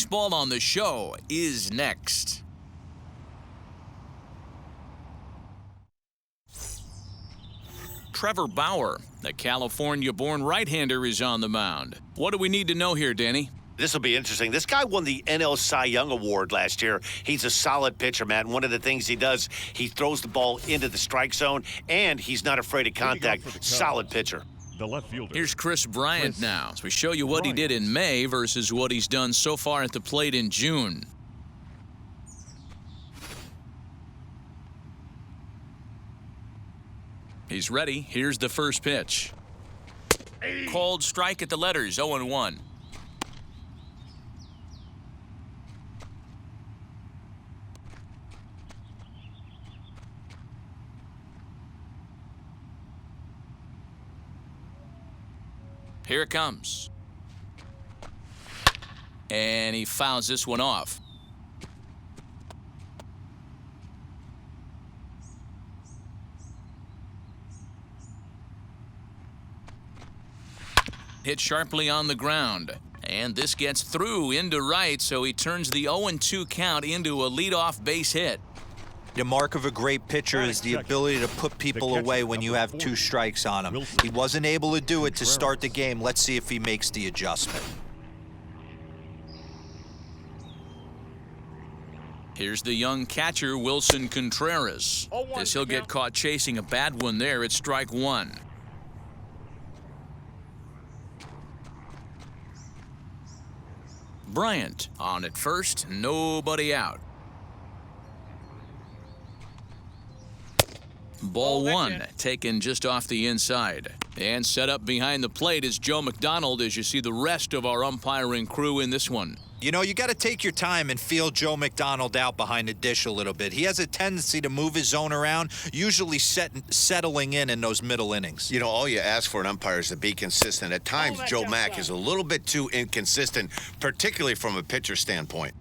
Baseball on the Show is next. Trevor Bauer, the California-born right-hander, is on the mound. What do we need to know here, Danny? This will be interesting. This guy won the NL Cy Young Award last year. He's a solid pitcher, Matt. And one of the things he does, he throws the ball into the strike zone, and he's not afraid of contact. Solid pitcher. The left fielder. Here's Chris Bryant now, as we show you what he did in May versus what he's done so far at the plate in June. He's ready. Here's the first pitch. Called strike at the letters, 0-1. Here it comes. And he fouls this one off. Hit sharply on the ground. And this gets through into right, so he turns the 0-2 count into a leadoff base hit. The mark of a great pitcher is the ability to put people away when you have 2 strikes on him. He wasn't able to do it to start the game. Let's see if he makes the adjustment. Here's the young catcher, Wilson Contreras. As he'll get caught chasing a bad one there at strike 1. Bryant on at first, nobody out. Ball 1, taken just off the inside. And set up behind the plate is Joe McDonald as you see the rest of our umpiring crew in this one. You know, you got to take your time and feel Joe McDonald out behind the dish a little bit. He has a tendency to move his zone around, usually settling in those middle innings. You know, all you ask for an umpire is to be consistent. At times, Joe Mack is a little bit too inconsistent, particularly from a pitcher standpoint.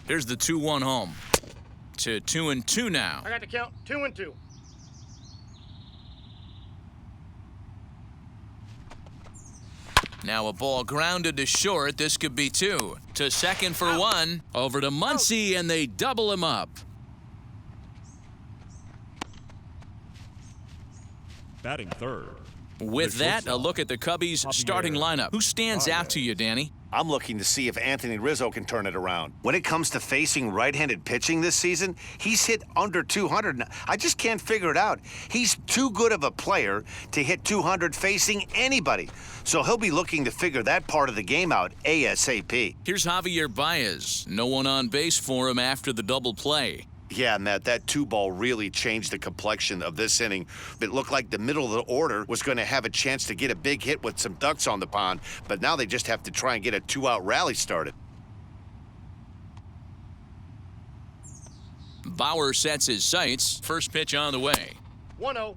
Here's the 2-1 home. To 2-2 now. I got the count. 2-2. Now a ball grounded to short. This could be 2. To second for 1. Over to Muncy, and they double him up. Batting third. With that, a look at the Cubbies' starting lineup. Who stands out to you, Danny? I'm looking to see if Anthony Rizzo can turn it around. When it comes to facing right-handed pitching this season, he's hit under 200. I just can't figure it out. He's too good of a player to hit 200 facing anybody. So he'll be looking to figure that part of the game out ASAP. Here's Javier Baez. No one on base for him after the double play. Yeah, Matt, that 2-ball really changed the complexion of this inning. It looked like the middle of the order was going to have a chance to get a big hit with some ducks on the pond, but now they just have to try and get a 2-out rally started. Bauer sets his sights. First pitch on the way. 1-0.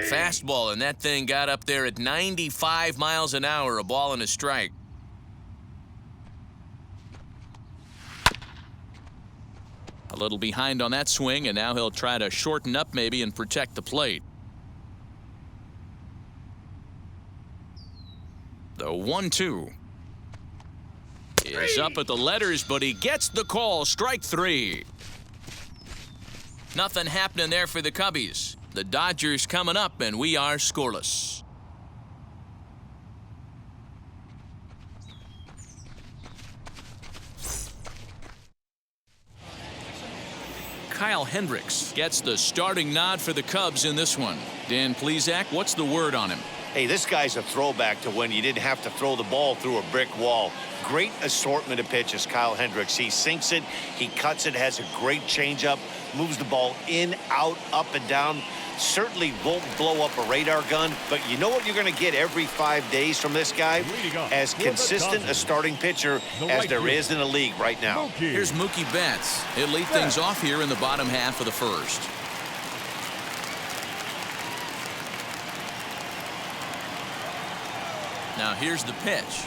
Fastball, and that thing got up there at 95 miles an hour, a ball and a strike. A little behind on that swing, and now he'll try to shorten up maybe and protect the plate. The 1-2 is up at the letters, but he gets the call. Strike 3. Nothing happening there for the Cubbies. The Dodgers coming up, and we are scoreless. Kyle Hendricks gets the starting nod for the Cubs in this one. Dan Plesac, what's the word on him? Hey, this guy's a throwback to when you didn't have to throw the ball through a brick wall. Great assortment of pitches, Kyle Hendricks. He sinks it, he cuts it, has a great changeup, moves the ball in, out, up, and down. Certainly won't blow up a radar gun, but you know what you're going to get every 5 days from this guy? As consistent a starting pitcher as there is in the league right now. Here's Mookie Betts. He'll lead things off here in the bottom half of the first. Now here's the pitch.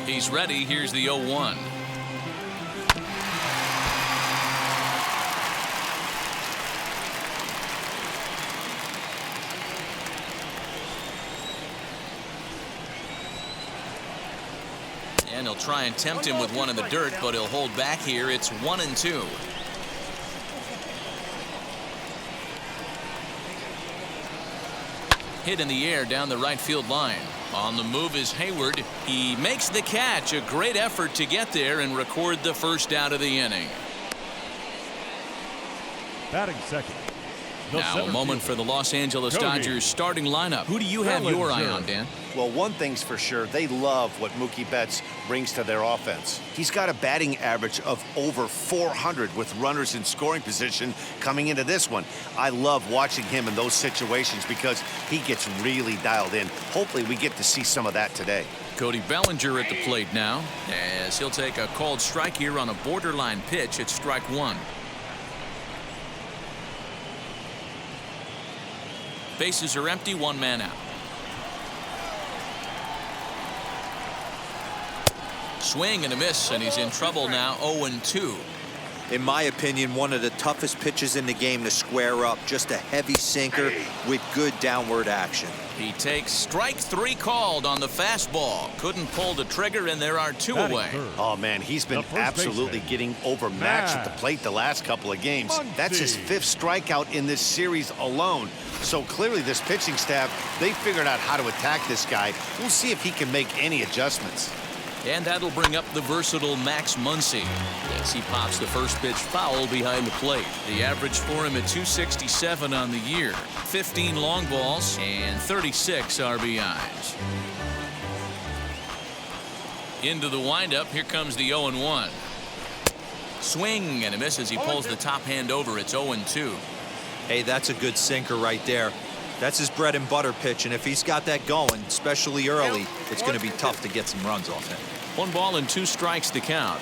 He's ready. Here's the 0-1. And he'll try and tempt him with one in the dirt, but he'll hold back here. It's 1-2. Hit in the air down the right field line. On the move is Hayward. He makes the catch. A great effort to get there and record the first out of the inning. Batting second. Now a moment for the Los Angeles Dodgers starting lineup. Who do you have your eye on, Dan? Well, one thing's for sure. They love what Mookie Betts brings to their offense. He's got a batting average of over 400 with runners in scoring position coming into this one. I love watching him in those situations because he gets really dialed in. Hopefully we get to see some of that today. Cody Bellinger at the plate now, as he'll take a called strike here on a borderline pitch at strike one. Bases are empty, one man out. Swing and a miss, and he's in trouble now. 0-2. In my opinion, one of the toughest pitches in the game to square up. Just a heavy sinker with good downward action. He takes strike three called on the fastball. Couldn't pull the trigger, and there are two away. Oh, man, he's been absolutely getting overmatched at the plate the last couple of games. That's his 5th strikeout in this series alone. So clearly this pitching staff, they figured out how to attack this guy. We'll see if he can make any adjustments. And that'll bring up the versatile Max Muncy as he pops the first pitch foul behind the plate. The average for him at 267 on the year. 15 long balls and 36 RBIs. Into the windup. Here comes the 0-1. Swing and a miss as he pulls the top hand over. It's 0-2. Hey, that's a good sinker right there. That's his bread and butter pitch, and if he's got that going, especially early, it's going to be tough to get some runs off him. 1 ball and 2 strikes to count.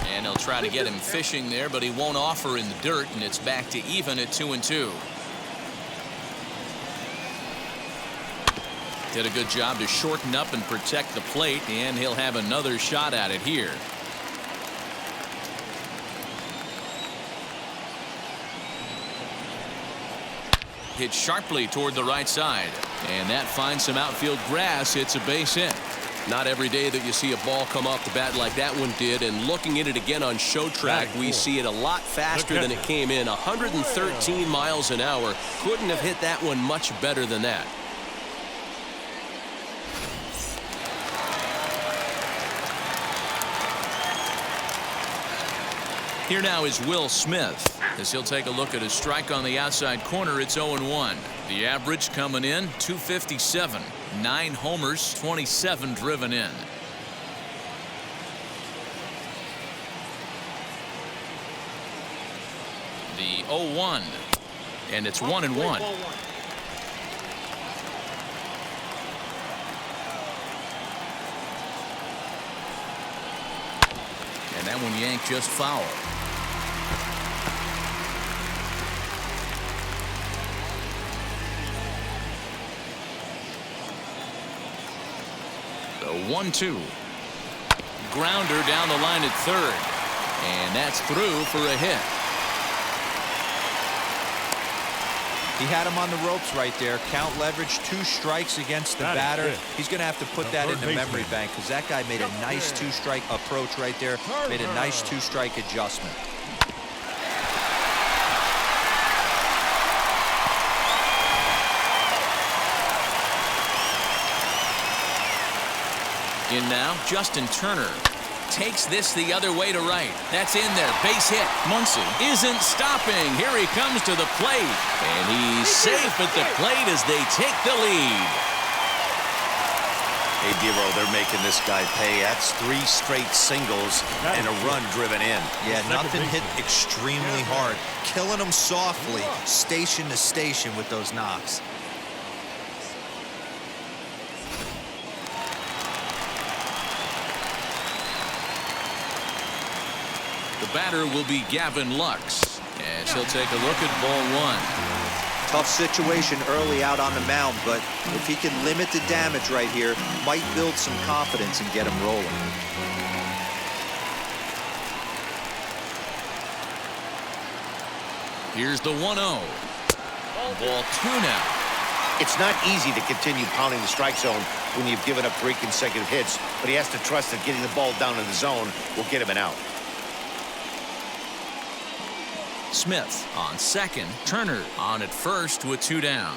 And he'll try to get him fishing there, but he won't offer in the dirt, and it's back to even at 2-2. Did a good job to shorten up and protect the plate, and he'll have another shot at it here. Hit sharply toward the right side, and that finds some outfield grass. It's a base hit. Not every day that you see a ball come off the bat like that one did, and looking at it again on show track, we see it a lot faster than it came in. 113 miles an hour. Couldn't have hit that one much better than that. Here now is Will Smith as he'll take a look at his strike on the outside corner. It's 0-1. The average coming in 257. 9 homers, 27 driven in. The 0-1, and it's 1-1. And that one yanked just foul. The 1-2. Grounder down the line at third. And that's through for a hit. He had him on the ropes right there. Count leverage, 2 strikes against the batter. He's going to have to put that in the memory bank because that guy made a nice 2-strike approach right there. Made a nice 2-strike adjustment. In now, Justin Turner takes this the other way to right. That's in there. Base hit. Muncy isn't stopping. Here he comes to the plate. And he's safe at the plate as they take the lead. Hey, Dero, they're making this guy pay. That's 3 straight singles and a run driven in. Yeah, nothing hit extremely hard. Killing them softly, station to station with those knocks. The batter will be Gavin Lux as he'll take a look at ball 1. Tough situation early out on the mound, but if he can limit the damage right here, might build some confidence and get him rolling. Here's the 1-0. Ball 2 now. It's not easy to continue pounding the strike zone when you've given up 3 consecutive hits, but he has to trust that getting the ball down in the zone will get him an out. Smith on second. Turner on at first with 2 down.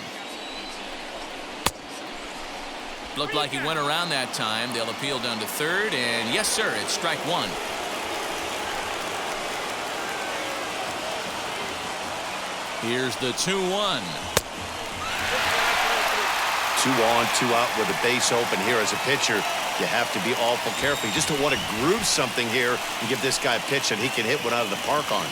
Looked like he went around that time. They'll appeal down to third, and yes, sir, it's strike 1. Here's the 2-1. 2 on, 2 out with a base open here. As a pitcher, you have to be awful careful. You just don't want to groove something here and give this guy a pitch that he can hit one out of the park on.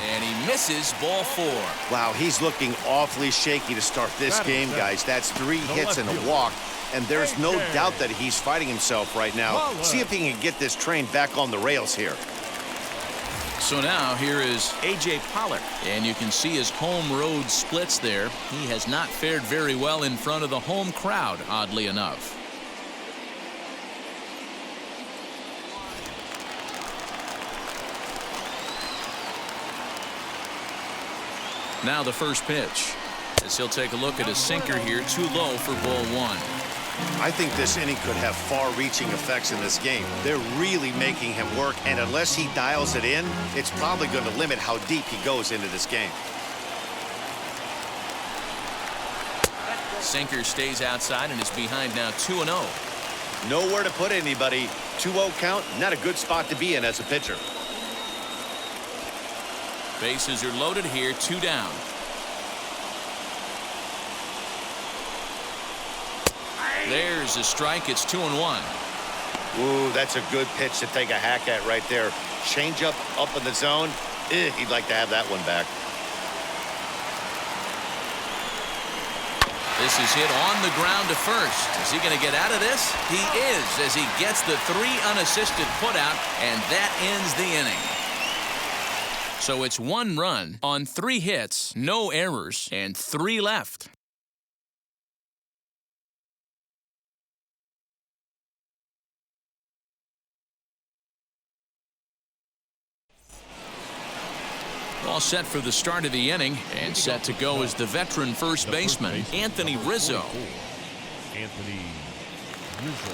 And he misses, ball 4. Wow, he's looking awfully shaky to start this game, guys. That's 3 hits and a walk, and there's no doubt that he's fighting himself right now. See if he can get this train back on the rails here. So now here is A.J. Pollock, and you can see his home road splits there. He has not fared very well in front of the home crowd, oddly enough. Now the first pitch, as he'll take a look at his sinker here, too low for ball 1. I think this inning could have far-reaching effects in this game. They're really making him work, and unless he dials it in, it's probably going to limit how deep he goes into this game. Sinker stays outside and is behind now 2-0. Nowhere to put anybody. 2-0 count, not a good spot to be in as a pitcher. Bases are loaded here, 2 down. There's a strike. It's 2-1. Ooh, that's a good pitch to take a hack at right there. Change up in the zone. He'd like to have that one back. This is hit on the ground to first. Is he going to get out of this? He is, as he gets the 3 unassisted putout, and that ends the inning. So it's 1 run on 3 hits, no errors, and 3 left. All set for the start of the inning, and set to go is the veteran first baseman, Anthony Rizzo. Anthony Rizzo.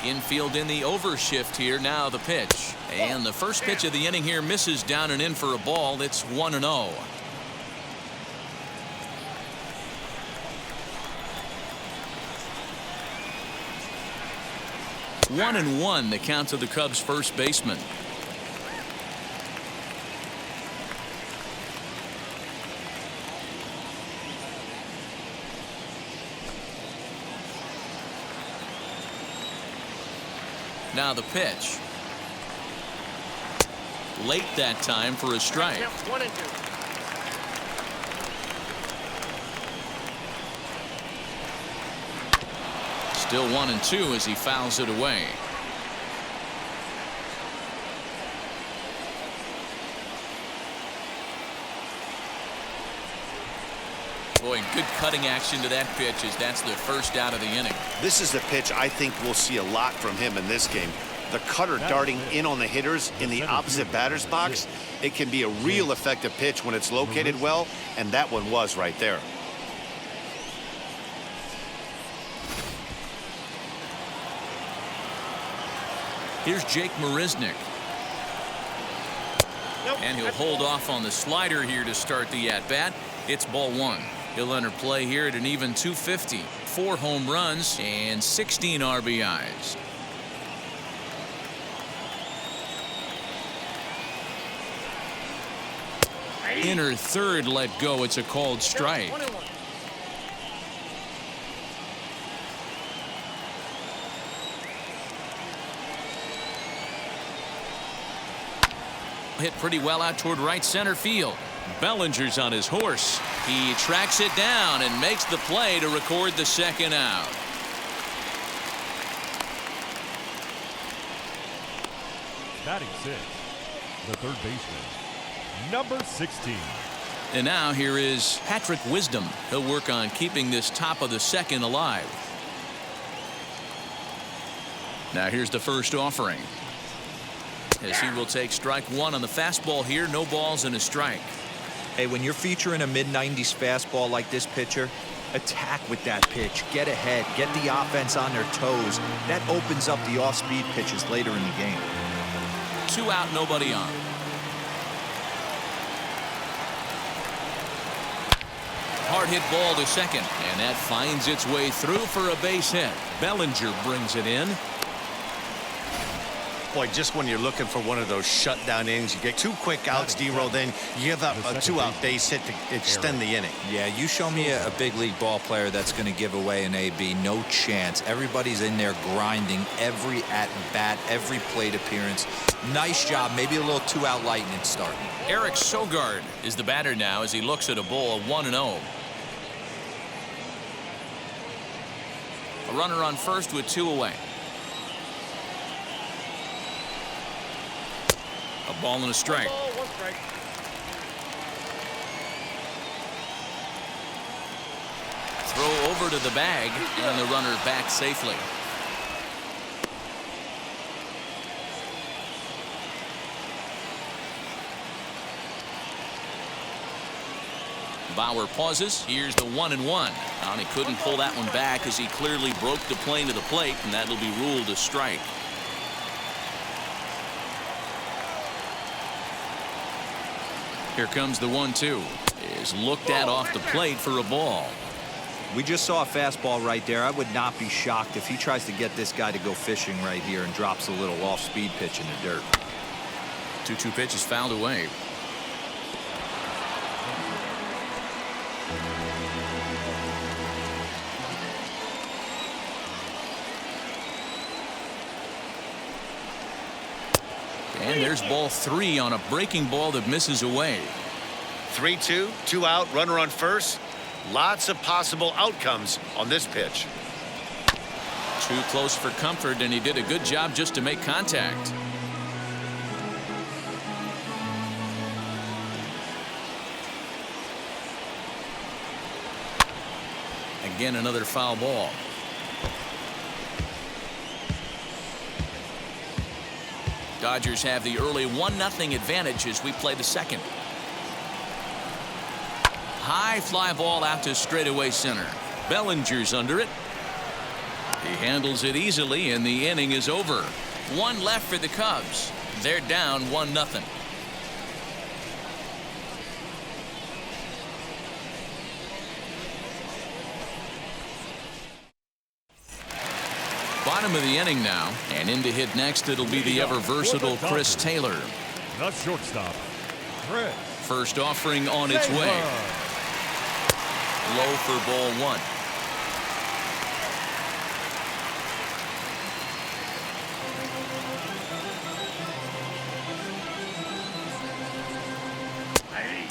Infield in the overshift here. Now the pitch. And the first pitch of the inning here misses down and in for a ball. It's 1-0. 1-1 the count to the Cubs first baseman. Now the pitch. Late that time for a strike. 1-2. Still 1-2 as he fouls it away. Boy, good cutting action to that pitch as that's the first out of the inning. This is the pitch I think we'll see a lot from him in this game. The cutter darting in on the hitters in the opposite batter's box. It can be a real effective pitch when it's located well, and that one was right there. Here's Jake Marisnick. And he'll hold off on the slider here to start the at-bat. It's ball 1. He'll enter play here at an even 250. 4 home runs and 16 RBIs. Inner third let go. It's a called strike. Hit pretty well out toward right center field. Bellinger's on his horse. He tracks it down and makes the play to record the second out. Batting sixth, the third baseman, number 16. And now here is Patrick Wisdom. He'll work on keeping this top of the second alive. Now here's the first offering, as he will take strike one on the fastball here. No balls and a strike. Hey, when you're featuring a mid-90s fastball like this pitcher, attack with that pitch. Get ahead. Get the offense on their toes. That opens up the off-speed pitches later in the game. 2 out, nobody on. Hard hit ball to second, and that finds its way through for a base hit. Bellinger brings it in. Boy, just when you're looking for one of those shutdown innings, you get 2 quick outs, D-Roll, then you give up a 2-out base hit to extend the inning. Yeah, you show me a big league ball player that's going to give away an AB. No chance. Everybody's in there grinding every at-bat, every plate appearance. Nice job. Maybe a little 2-out lightning start. Eric Sogard is the batter now as he looks at a ball of 1-0. A runner on first with 2 away. A ball and a strike. Throw over to the bag, and the runner back safely. Bauer pauses. Here's the 1-1. And he couldn't pull that one back as he clearly broke the plane to the plate, and that'll be ruled a strike. Here comes the 1-2. Is looked at off the plate for a ball. We just saw a fastball right there. I would not be shocked if he tries to get this guy to go fishing right here and drops a little off-speed pitch in the dirt. 2-2 pitch is fouled away. And there's ball 3 on a breaking ball that misses away. 3-2, 2 out, runner on first. Lots of possible outcomes on this pitch. Too close for comfort, and he did a good job just to make contact. Again, another foul ball. Dodgers have the early 1-0 advantage as we play the second. High fly ball out to straightaway center. Bellinger's under it. He handles it easily, and the inning is over. 1 left for the Cubs. They're down 1-0. Bottom of the inning now, and in to hit next it'll be the ever versatile Chris Taylor. The shortstop, Chris. First offering on its way. Low for ball 1.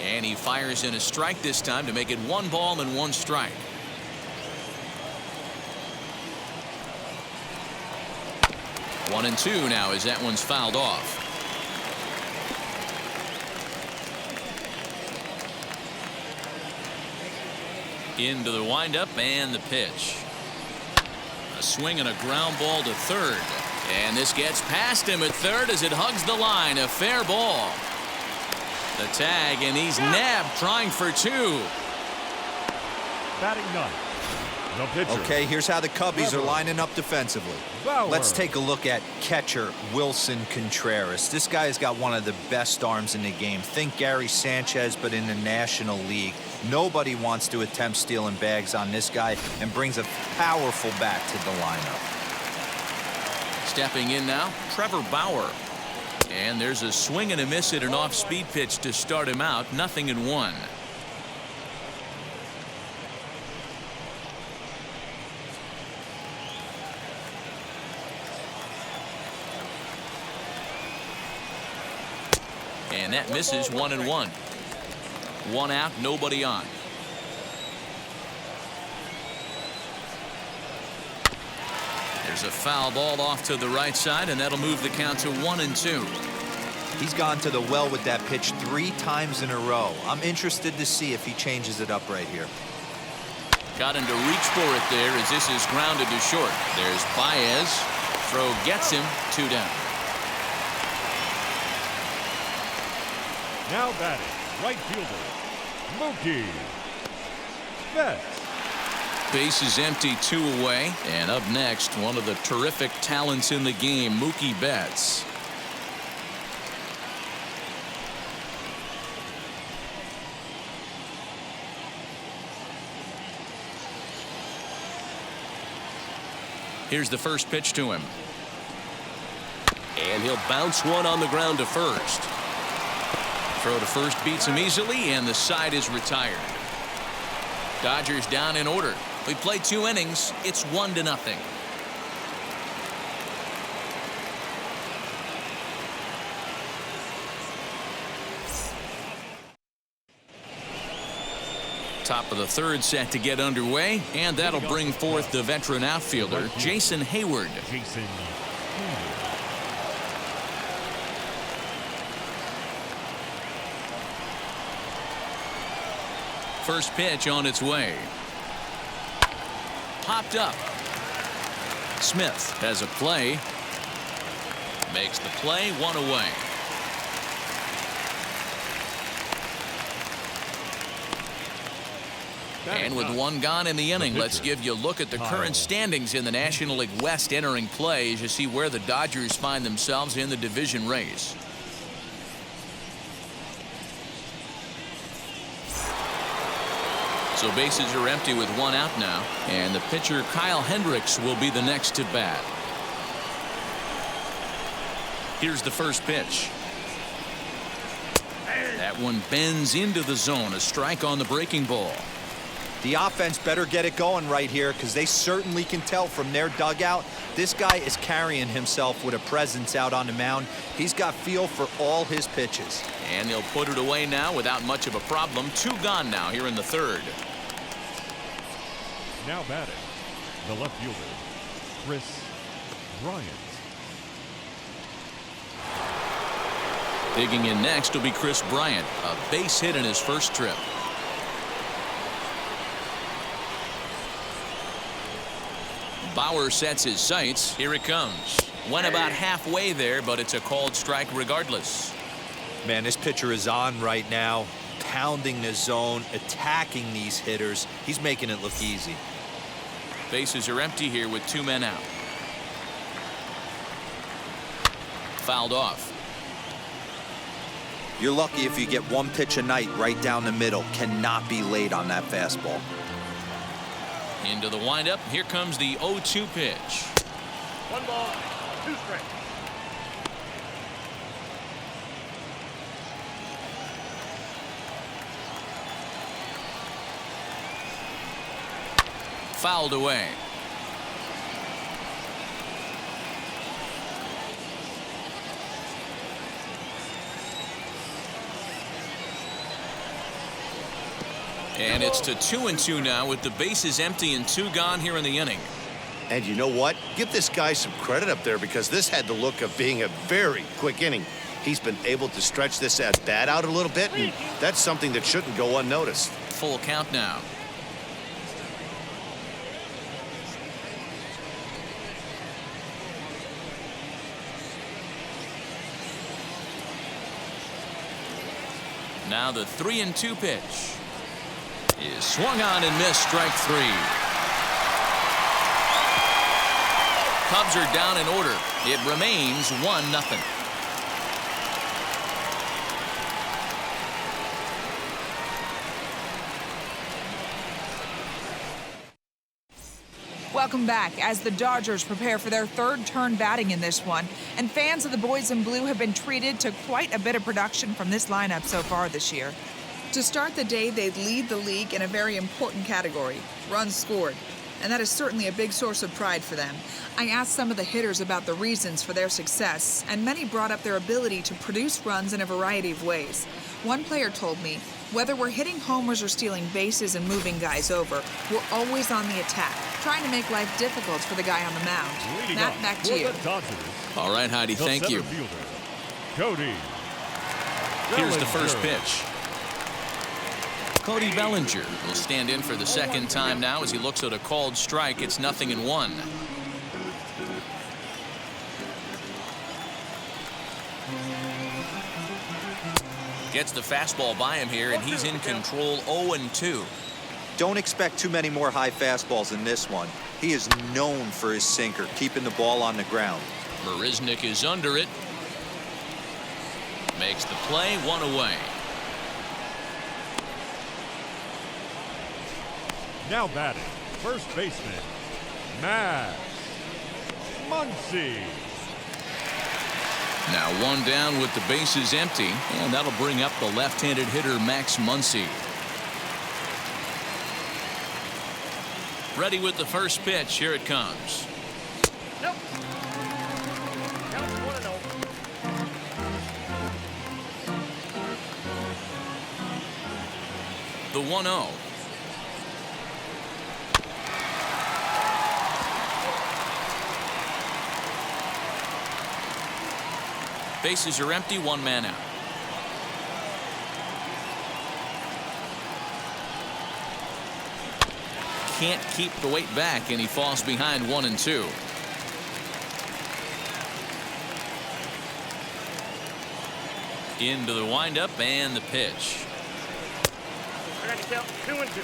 And he fires in a strike this time to make it 1 ball and 1 strike. One and 2 now as that one's fouled off. Into the windup and the pitch. A swing and a ground ball to third. And this gets past him at third as it hugs the line. A fair ball. The tag, and he's nabbed trying for 2. Batting 9. The pitcher. Okay, here's how the Cubbies are lining up defensively. Bauer. Let's take a look at catcher Wilson Contreras. This guy has got one of the best arms in the game. Think Gary Sanchez, but in the National League. Nobody wants to attempt stealing bags on this guy, and brings a powerful bat to the lineup. Stepping in now, Trevor Bauer. And there's a swing and a miss at an off-speed pitch to start him out. 0-1. And that misses. 1-1. 1 out, nobody on. There's a foul ball off to the right side, and that'll move the count to 1-2. He's gone to the well with that pitch 3 times in a row. I'm interested to see if he changes it up right here. Got him to reach for it there as this is grounded to short. There's Baez. Throw gets him. 2 down. Now batting, right fielder, Mookie Betts. Base is empty, 2 away. And up next, one of the terrific talents in the game, Mookie Betts. Here's the first pitch to him. And he'll bounce one on the ground to first. Throw to first beats him easily, and the side is retired. Dodgers down in order. We played 2 innings. It's 1-0. Top of the 3rd set to get underway, and that'll bring forth the veteran outfielder, Jason Hayward. Jason Hayward. First pitch on its way. Popped up. Smith has a play. Makes the play, 1 away. And with 1 gone in the inning, let's give you a look at the current standings in the National League West entering play as you see where the Dodgers find themselves in the division race. So bases are empty with 1 out now, and the pitcher Kyle Hendricks will be the next to bat. Here's the first pitch. That one bends into the zone. A strike on the breaking ball. The offense better get it going right here because they certainly can tell from their dugout this guy is carrying himself with a presence out on the mound. He's got feel for all his pitches. And they'll put it away now without much of a problem. 2 gone now here in the 3rd. Now batting, the left fielder, Chris Bryant. Digging in next will be Chris Bryant. A base hit in his first trip. Bauer sets his sights. Here it comes. Went about halfway there, but it's a called strike regardless. Man, this pitcher is on right now, pounding the zone, attacking these hitters. He's making it look easy. Bases are empty here with 2 men out. Fouled off. You're lucky if you get 1 pitch a night right down the middle. Cannot be late on that fastball. Into the windup. Here comes the 0-2 pitch. 1 ball, 2 strikes. Fouled away. And it's to 2-2 now with the bases empty and 2 gone here in the inning. And you know what? Give this guy some credit up there because this had the look of being a very quick inning. He's been able to stretch this at bat out a little bit, and that's something that shouldn't go unnoticed. Full count now. Now the 3-2 pitch is swung on and missed. Strike 3. Cubs are down in order. It remains 1-0. Welcome back as the Dodgers prepare for their 3rd turn batting in this one. And fans of the boys in blue have been treated to quite a bit of production from this lineup so far this year. To start the day, they lead the league in a very important category, runs scored. and that is certainly a big source of pride for them. I asked some of the hitters about the reasons for their success, and many brought up their ability to produce runs in a variety of ways. One player told me, whether we're hitting homers or stealing bases and moving guys over, we're always on the attack, trying to make life difficult for the guy on the mound. Matt, back to you. All right, Heidi, thank you. Cody. Here's the first pitch. Cody Bellinger will stand in for the second time now as he looks at a called strike. It's 0-1. Gets the fastball by him here, and he's in control. 0-2. Don't expect too many more high fastballs in this one. He is known for his sinker, keeping the ball on the ground. Marisnik is under it. Makes the play, 1 away. Now batting, first baseman, Max Muncy. Now 1 down with the bases empty, and that'll bring up the left-handed hitter Max Muncy. Ready with the first pitch. Here it comes. Nope. Count 1-0. The 1-0. Bases are empty, 1 man out. Can't keep the weight back, and he falls behind 1-2. Into the windup and the pitch. I got to count 2-2.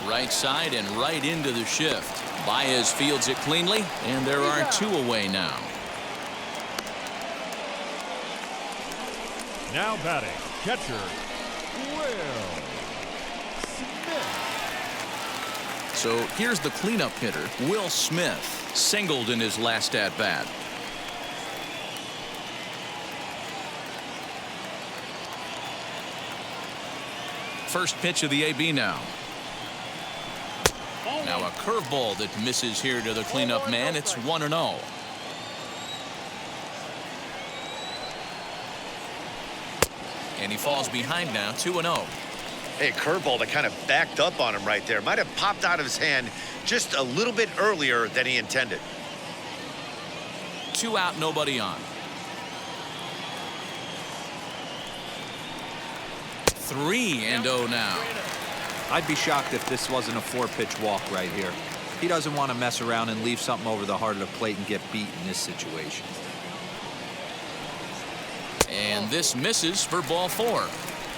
Right side and right into the shift. Baez fields it cleanly, and there are 2 away now. Now batting, catcher, Will Smith. So here's the cleanup hitter, Will Smith, singled in his last at-bat. First pitch of the AB now. Now a curveball that misses here to the cleanup man. It's 1-0. And he falls behind now, 2-0. Hey, curveball that kind of backed up on him right there. Might have popped out of his hand just a little bit earlier than he intended. 2 out, nobody on. 3-0 now. I'd be shocked if this wasn't a 4-pitch walk right here. He doesn't want to mess around and leave something over the heart of the plate and get beat in this situation. And this misses for ball 4.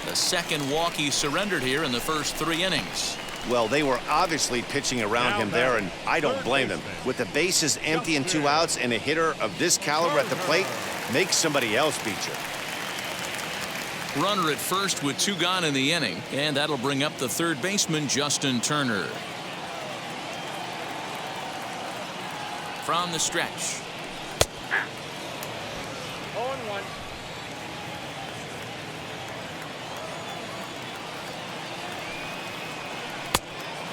The second walk he surrendered here in the first 3 innings. Well, they were obviously pitching around him there, and I don't blame them. With the bases empty and 2 outs, and a hitter of this caliber at the plate, make somebody else beat you. Runner at first with 2 gone in the inning, and that'll bring up the third baseman, Justin Turner. From the stretch. 0-1.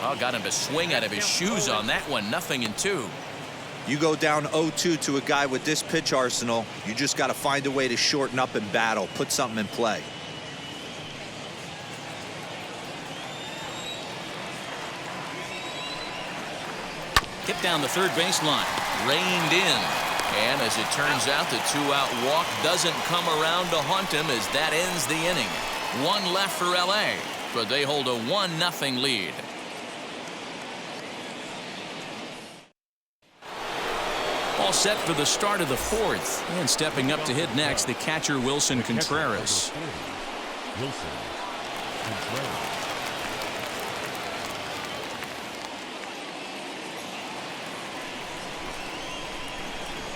Well, got him to swing out of his shoes on that one. 0-2. You go down 0-2 to a guy with this pitch arsenal, you just got to find a way to shorten up and battle, put something in play. Hit down the third baseline, reined in, and as it turns out, the 2-out walk doesn't come around to haunt him as that ends the inning. 1 left for LA, but they hold a 1-0 lead. all set for the start of the fourth. And stepping up to hit next, the catcher Wilson Contreras. Wilson Contreras.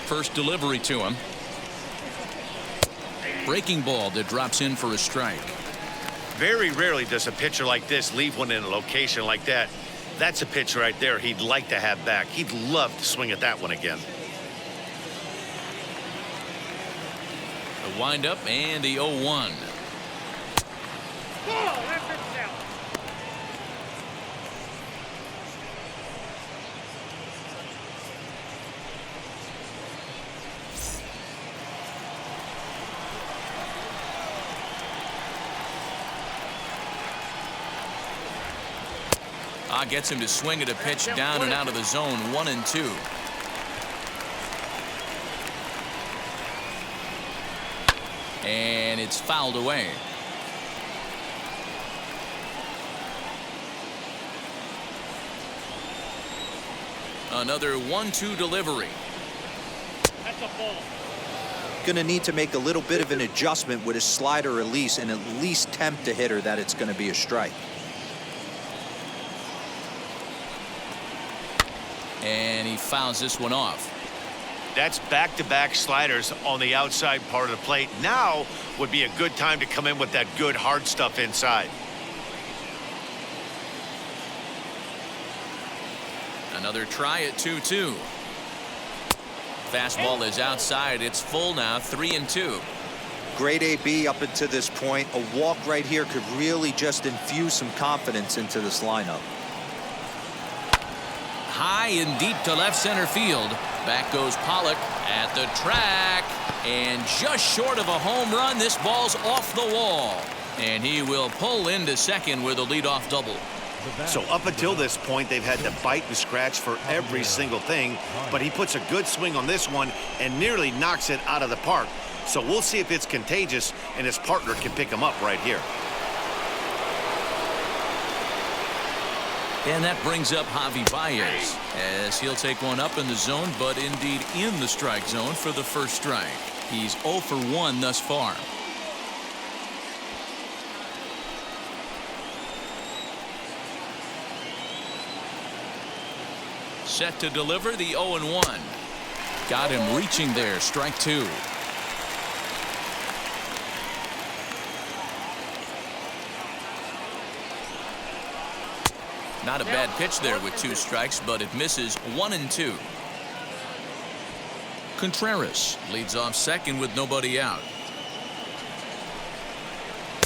First delivery to him. Breaking ball that drops in for a strike. Very rarely does a pitcher like this leave one in a location like that. That's a pitch right there he'd like to have back. He'd love to swing at that one again. The windup and the 0-1. Ball, that's it now. Gets him to swing at a pitch down and out of the zone. 1-2. And it's fouled away. Another 1-2 delivery. That's a ball. Going to need to make a little bit of an adjustment with his slider release and at least tempt the hitter that it's going to be a strike. And he fouls this one off. That's back-to-back sliders on the outside part of the plate. Now would be a good time to come in with that good hard stuff inside. Another try at 2-2. Fastball is outside. It's full now. 3-2. Great AB up until this point. A walk right here could really just infuse some confidence into this lineup. High and deep to left center field. Back goes Pollock at the track. And just short of a home run, this ball's off the wall. And he will pull into second with a leadoff double. So up until this point, they've had to bite and scratch for every single thing. But he puts a good swing on this one and nearly knocks it out of the park. So we'll see if it's contagious and his partner can pick him up right here. And that brings up Javi Baez as he'll take one up in the zone, but indeed in the strike zone for the first strike. He's 0 for 1 thus far. Set to deliver the 0-1. Got him reaching there. Strike 2. Not a bad pitch there with 2 strikes, but it misses. 1-2. Contreras leads off second with nobody out.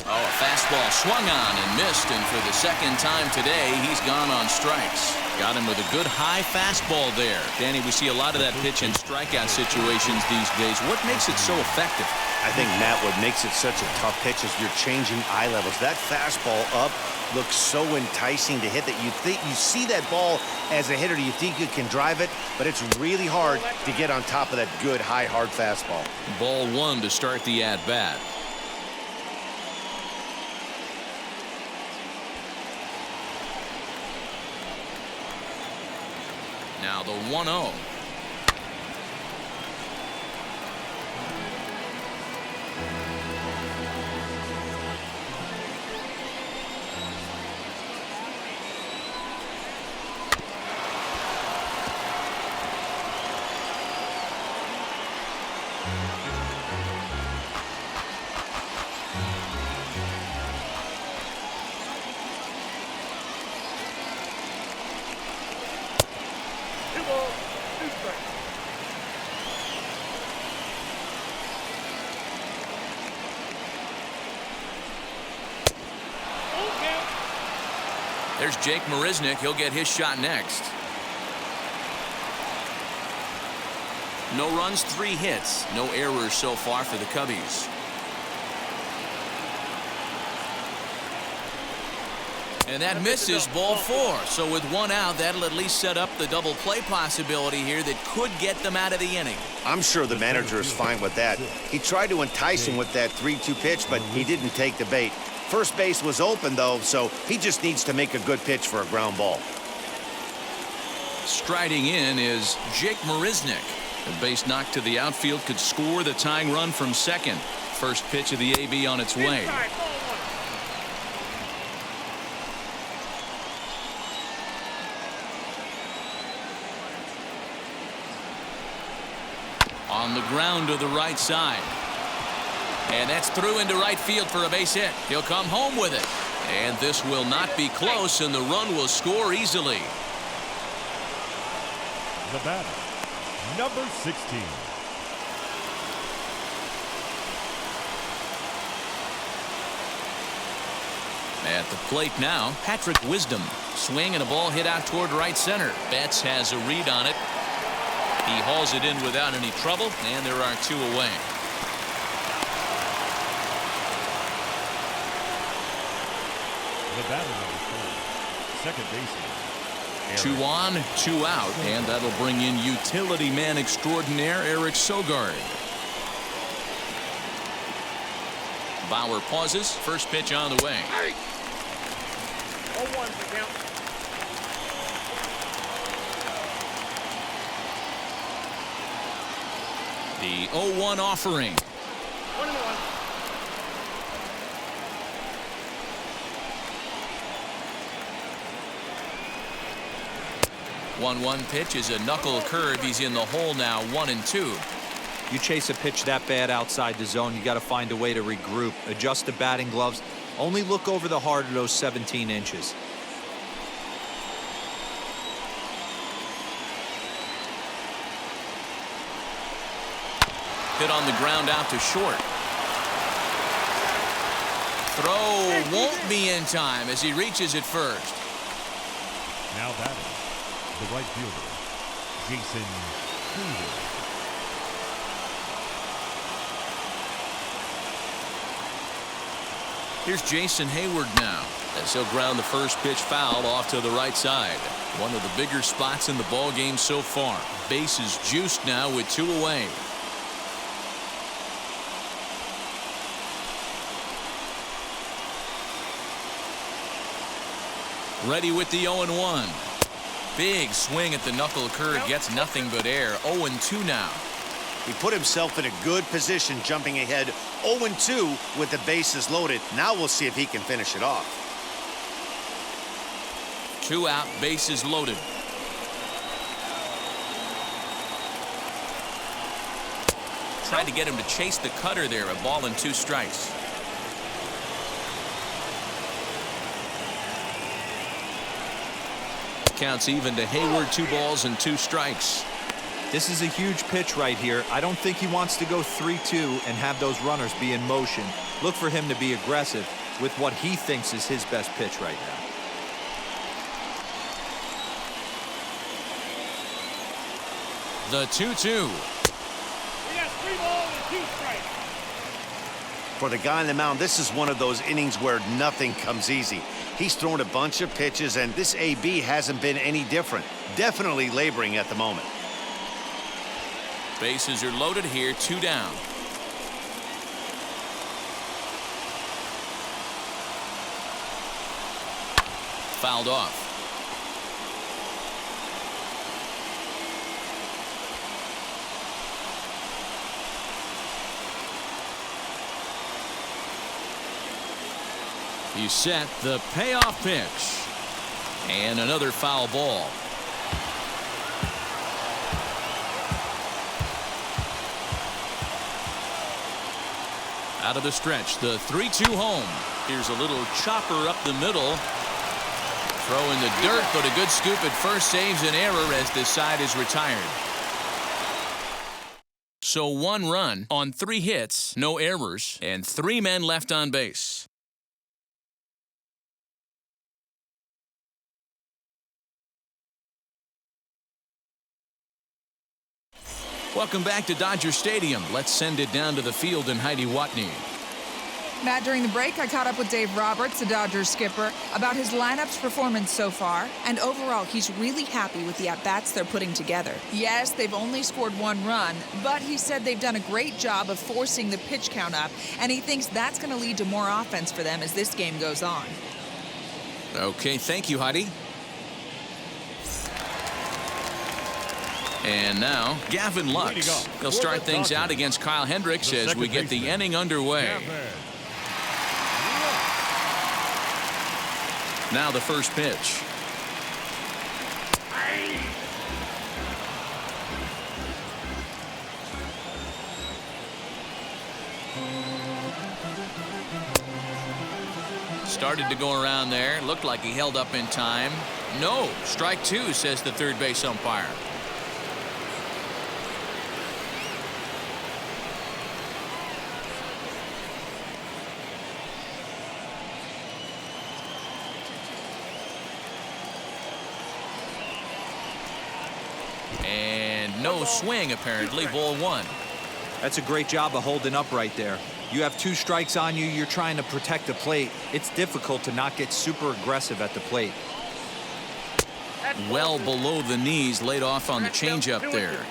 Oh, a fastball swung on and missed, and for the second time today, he's gone on strikes. Got him with a good high fastball there. Danny, we see a lot of that pitch in strikeout situations these days. What makes it so effective? I think, Matt, what makes it such a tough pitch is you're changing eye levels. That fastball up looks so enticing to hit that you think you see that ball as a hitter, you think you can drive it, but it's really hard to get on top of that good high hard fastball. Ball 1 to start the at bat. Now the 1-0. There's Jake Marisnick. He'll get his shot next. No runs, 3 hits. No errors so far for the Cubbies. And that misses. Ball 4. So with 1 out, that'll at least set up the double play possibility here that could get them out of the inning. I'm sure the manager is fine with that. He tried to entice him with that 3-2 pitch, but he didn't take the bait. First base was open, though, so he just needs to make a good pitch for a ground ball. Striding in is Jake Marisnick. A base knock to the outfield could score the tying run from second. First pitch of the AB on its way. Inside, ball one. On the ground to the right side. And that's through into right field for a base hit. He'll come home with it. And this will not be close, and the run will score easily. The batter, number 16. At the plate now, Patrick Wisdom. Swing and a ball hit out toward right center. Betts has a read on it. He hauls it in without any trouble, and there are two away. The batter, number 4, second baseman. 2 on, 2 out, and that'll bring in utility man extraordinaire Eric Sogard. Bauer pauses. First pitch on the way. 0-1 to count. The 0-1 offering. 1-1. 1-1 pitch is a knuckle curve. He's in the hole now, 1-2. You chase a pitch that bad outside the zone, you got to find a way to regroup, adjust the batting gloves. Only look over the heart of those 17 inches. Hit on the ground out to short. Throw won't be in time as he reaches it first. Now batting, the right fielder, Jason Hayward. Here's Jason Hayward now as he'll ground the first pitch foul off to the right side. One of the bigger spots in the ball game so far. Base is juiced now with 2 away. Ready with the 0-1. Big swing at the knuckle curve, gets nothing but air. 0-2 now. He put himself in a good position, jumping ahead 0-2 with the bases loaded. Now we'll see if he can finish it off. 2 out, bases loaded. Tried to get him to chase the cutter there. A ball and 2 strikes. Counts even to Hayward. 2 balls and 2 strikes. This is a huge pitch right here. I don't think he wants to go 3-2 and have those runners be in motion. Look for him to be aggressive with what he thinks is his best pitch right now. The 2-2. We got 3 balls and 2 strikes. For the guy on the mound, this is one of those innings where nothing comes easy. He's thrown a bunch of pitches, and this AB hasn't been any different. Definitely laboring at the moment. Bases are loaded here. 2 down. Fouled off. He's set the payoff pitch. And another foul ball. Out of the stretch, the 3-2 home. Here's a little chopper up the middle. Throw in the dirt, but a good scoop at first saves an error as this side is retired. So 1 run on 3 hits, no errors, and 3 men left on base. Welcome back to Dodger Stadium. Let's send it down to the field and Heidi Watney. Matt, during the break, I caught up with Dave Roberts, the Dodgers skipper, about his lineup's performance so far, and overall, he's really happy with the at-bats they're putting together. Yes, they've only scored 1 run, but he said they've done a great job of forcing the pitch count up, and he thinks that's going to lead to more offense for them as this game goes on. Okay, thank you, Heidi. And now, Gavin Lux. He'll start things out against Kyle Hendricks as we get the inning underway. Now the first pitch. Started to go around there. Looked like he held up in time. No, strike two, says the third base umpire. And no swing, apparently. Ball one. That's a great job of holding up right there. You have two strikes on you. You're trying to protect the plate. It's difficult to not get super aggressive at the plate. Well below the knees, laid off on the changeup there.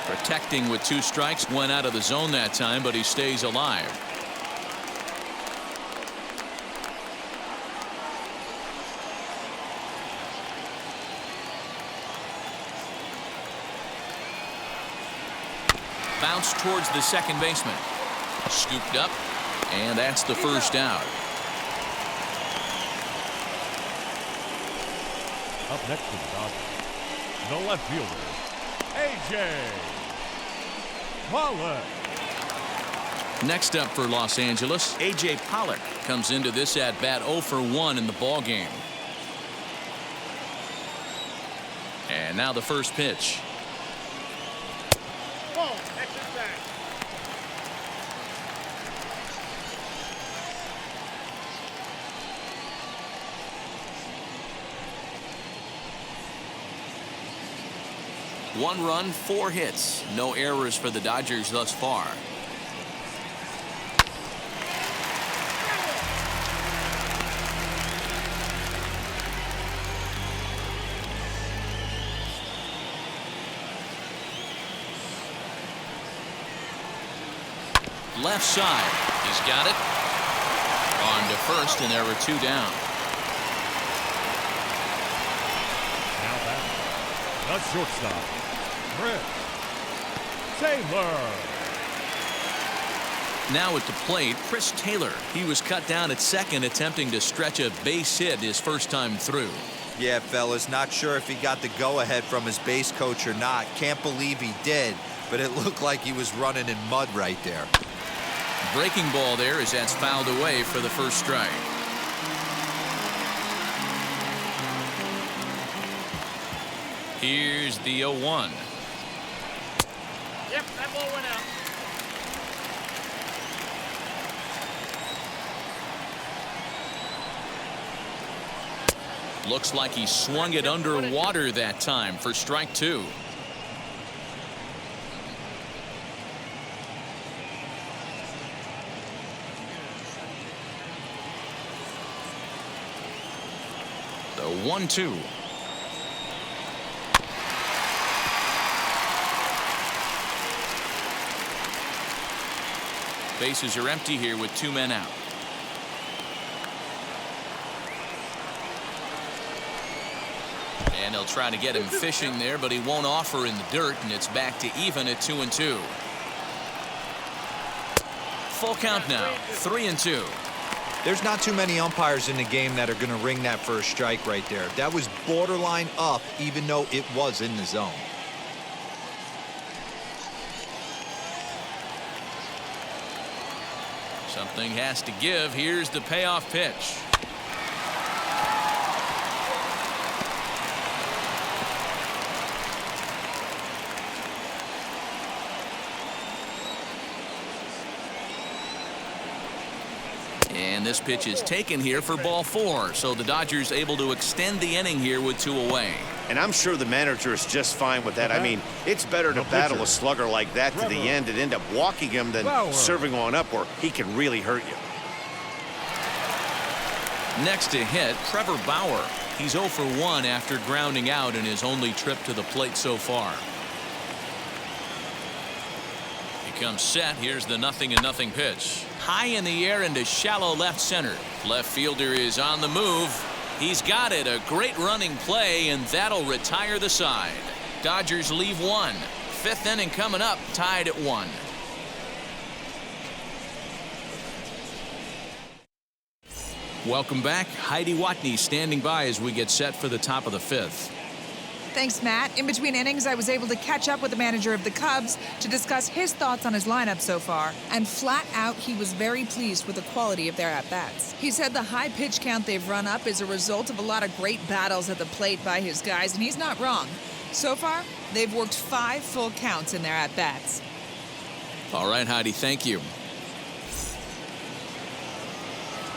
Protecting with two strikes, went out of the zone that time, but he stays alive. Bounce towards the second baseman. Scooped up, and that's the first out. Up next to the Dodgers, the left fielder, A.J. Pollock. Next up for Los Angeles, A.J. Pollock comes into this at-bat 0 for 1 in the ballgame. And now the first pitch. One run, 4 hits. No errors for the Dodgers thus far. Left side. He's got it. On to first, and there were 2 down. Now back, the shortstop, Chris Taylor. Now at the plate, Chris Taylor. He was cut down at second, attempting to stretch a base hit his first time through. Yeah, fellas, not sure if he got the go-ahead from his base coach or not. Can't believe he did, but it looked like he was running in mud right there. Breaking ball there as that's fouled away for the first strike. Here's the 0-1. Yep, that ball went out. Looks like he swung it underwater that time for strike 2. The 1-2. Bases are empty here with 2 men out. And they'll try to get him fishing there, but he won't offer in the dirt, and it's back to even at 2-2. Full count now, 3-2. There's not too many umpires in the game that are going to ring that first strike right there. That was borderline up, even though it was in the zone. Something has to give. Here's the payoff pitch. And this pitch is taken here for ball 4, so the Dodgers able to extend the inning here with 2 away. And I'm sure the manager is just fine with that. I mean, it's better to battle a slugger like that to the end and end up walking him than serving one up where he can really hurt you. Next to hit, Trevor Bauer. He's 0 for 1 after grounding out in his only trip to the plate so far. He comes set. Here's the 0-0 pitch. High in the air into shallow left center. Left fielder is on the move. He's got it. A great running play, and that'll retire the side. Dodgers leave one. Fifth inning coming up, tied at 1. Welcome back. Heidi Watney standing by as we get set for the top of the 5th. Thanks, Matt. In between innings, I was able to catch up with the manager of the Cubs to discuss his thoughts on his lineup so far. And flat out, he was very pleased with the quality of their at-bats. He said the high pitch count they've run up is a result of a lot of great battles at the plate by his guys, and he's not wrong. So far, they've worked 5 full counts in their at-bats. All right, Heidi, thank you.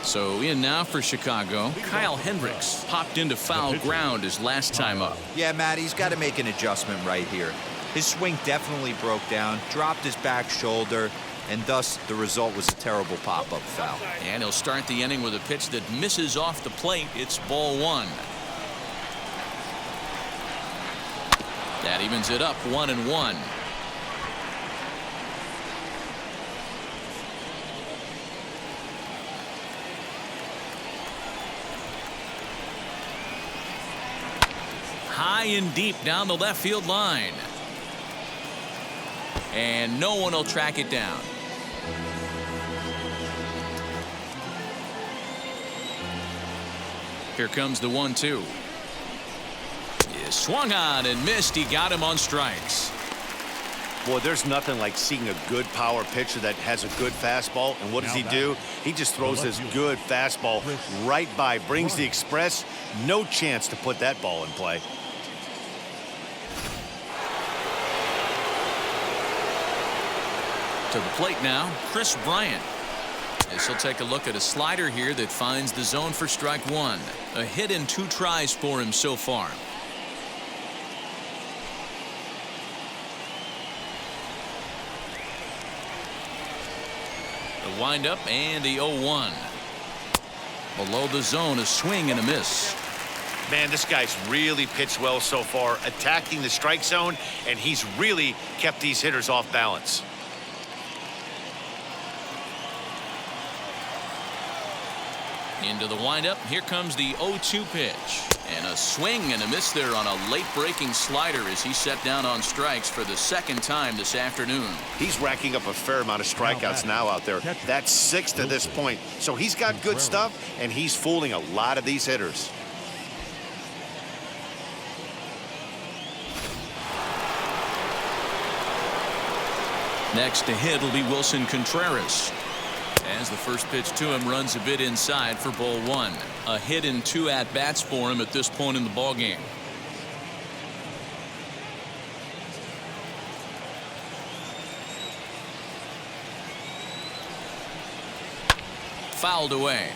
So in now for Chicago, Kyle Hendricks popped into foul ground his last time up. Yeah, Matt, he's got to make an adjustment right here. His swing definitely broke down, dropped his back shoulder, and thus the result was a terrible pop-up foul. And he'll start the inning with a pitch that misses off the plate. It's ball 1. That evens it up 1-1. High and deep down the left field line. And no one will track it down. Here comes the 1-2. Swung on and missed. He got him on strikes. Boy, there's nothing like seeing a good power pitcher that has a good fastball. And what does he do? He just throws this good fastball right by, brings the express. No chance to put that ball in play. To the plate now, Chris Bryant. As he'll take a look at a slider here that finds the zone for strike 1. A hit in 2 tries for him so far. The windup and the 0-1. Below the zone, a swing and a miss. Man, this guy's really pitched well so far, attacking the strike zone, and he's really kept these hitters off balance. Into the windup. Here comes the 0-2 pitch. And a swing and a miss there on a late breaking slider as he set down on strikes for the 2nd time this afternoon. He's racking up a fair amount of strikeouts now out there. That's 6 to this point. So he's got good stuff, and he's fooling a lot of these hitters. Next to hit will be Wilson Contreras. As the first pitch to him runs a bit inside for ball 1. A hit in 2 at-bats for him at this point in the ballgame. Fouled away.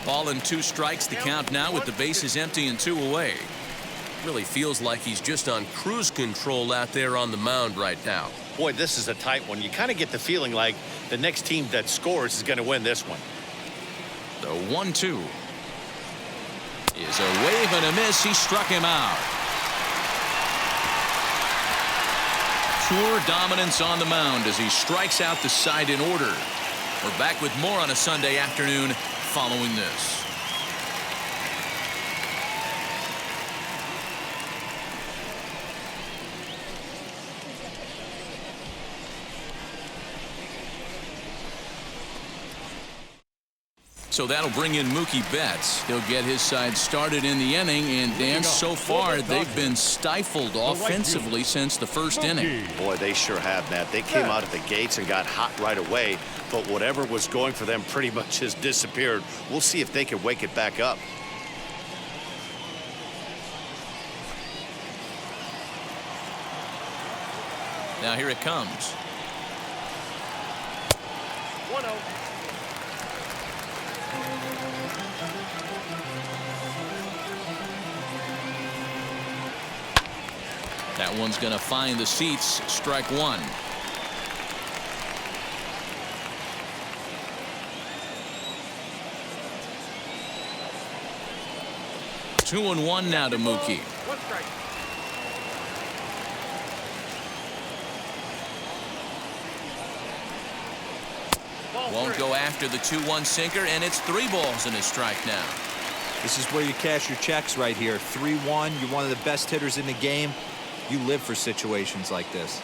Ball and 2 strikes. The count now with the bases empty and 2 away. Really feels like he's just on cruise control out there on the mound right now. Boy, this is a tight one. You kind of get the feeling like the next team that scores is going to win this one. The 1-2 is a wave and a miss. He struck him out. Pure dominance on the mound as he strikes out the side in order. We're back with more on a Sunday afternoon following this. So that'll bring in Mookie Betts. He'll get his side started in the inning, and Dan, so far they've been stifled offensively since the first inning. Boy, they sure have, Matt. They came out of the gates and got hot right away, but whatever was going for them pretty much has disappeared. We'll see if they can wake it back up. Now here it comes. 1-0. That one's going to find the seats. Strike 1. Two and 1 now to Mookie. 1 strike. Won't go after the 2-1 sinker, and it's 3 balls and a strike now. This is where you cash your checks right here. 3-1. You're one of the best hitters in the game. You live for situations like this.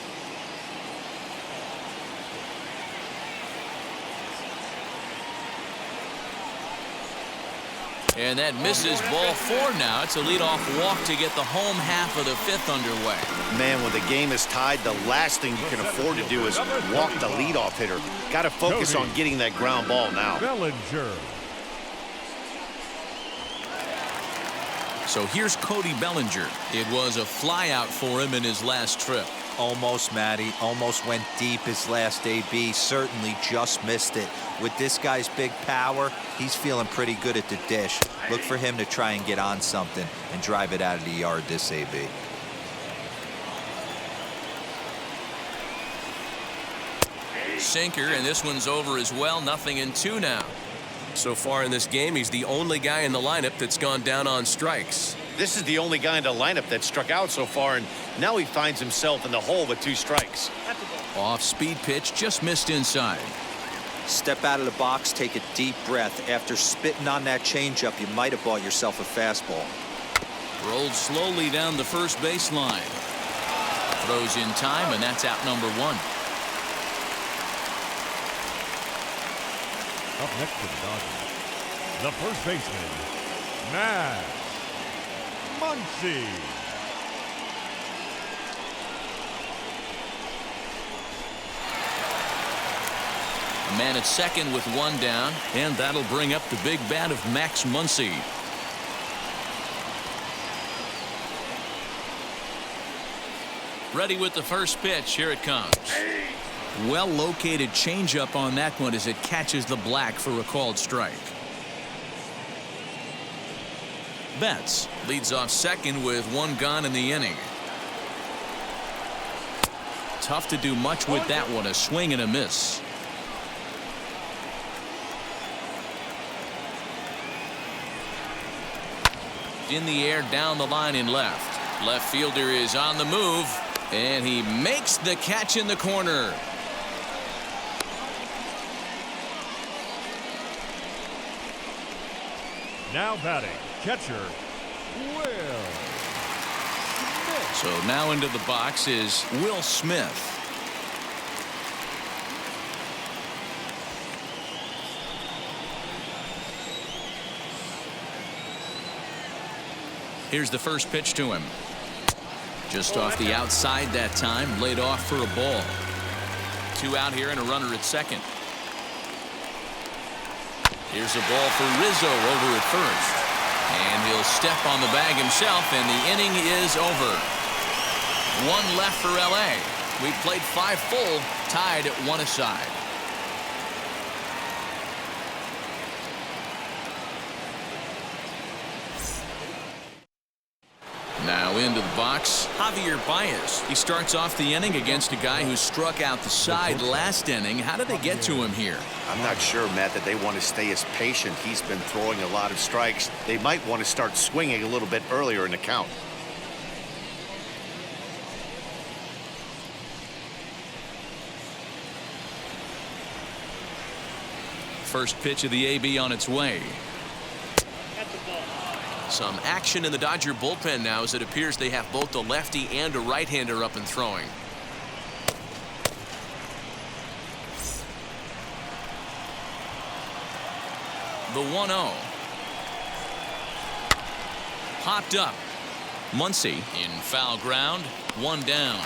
And that misses ball 4 now. It's a leadoff walk to get the home half of the 5th underway. Man, when the game is tied, the last thing you can afford to do is walk the leadoff hitter. Got to focus on getting that ground ball now. Bellinger. So here's Cody Bellinger. It was a flyout for him in his last trip. Almost, Matty. Almost went deep his last AB. Certainly just missed it. With this guy's big power, he's feeling pretty good at the dish. Look for him to try and get on something and drive it out of the yard this AB. Sinker, and this one's over as well. 0-2 now. So far in this game, he's the only guy in the lineup that's gone down on strikes. This is the only guy in the lineup that struck out so far, and now he finds himself in the hole with 2 strikes. Off-speed pitch, just missed inside. Step out of the box, take a deep breath. After spitting on that changeup, you might have bought yourself a fastball. Rolled slowly down the first baseline. Throws in time, and that's out number 1. Up next to the Dodgers, the first baseman, Max Muncy. A man at second with 1 down, and that'll bring up the big bat of Max Muncy. Ready with the first pitch. Here it comes. Well-located changeup on that one as it catches the black for a called strike. Betts leads off second with 1 gone in the inning. Tough to do much with that one. A swing and a miss. In the air, down the line in left. Left fielder is on the move, and he makes the catch in the corner. Now batting, catcher, Will Smith. So now into the box is Will Smith. Here's the first pitch to him. Just off the outside that time, laid off for a ball. 2 out here and a runner at second. Here's a ball for Rizzo over at first. And he'll step on the bag himself, and the inning is over. 1 left for LA. We played 5 full, tied at 1 aside. Now into the box, Javier Baez. He starts off the inning against a guy who struck out the side last inning. How did they get to him here? I'm not sure, Matt, that they want to stay as patient. He's been throwing a lot of strikes. They might want to start swinging a little bit earlier in the count. First pitch of the AB on its way. Some action in the Dodger bullpen now, as it appears they have both a lefty and a right-hander up and throwing. The 1-0. Popped up. Muncy in foul ground. 1 down.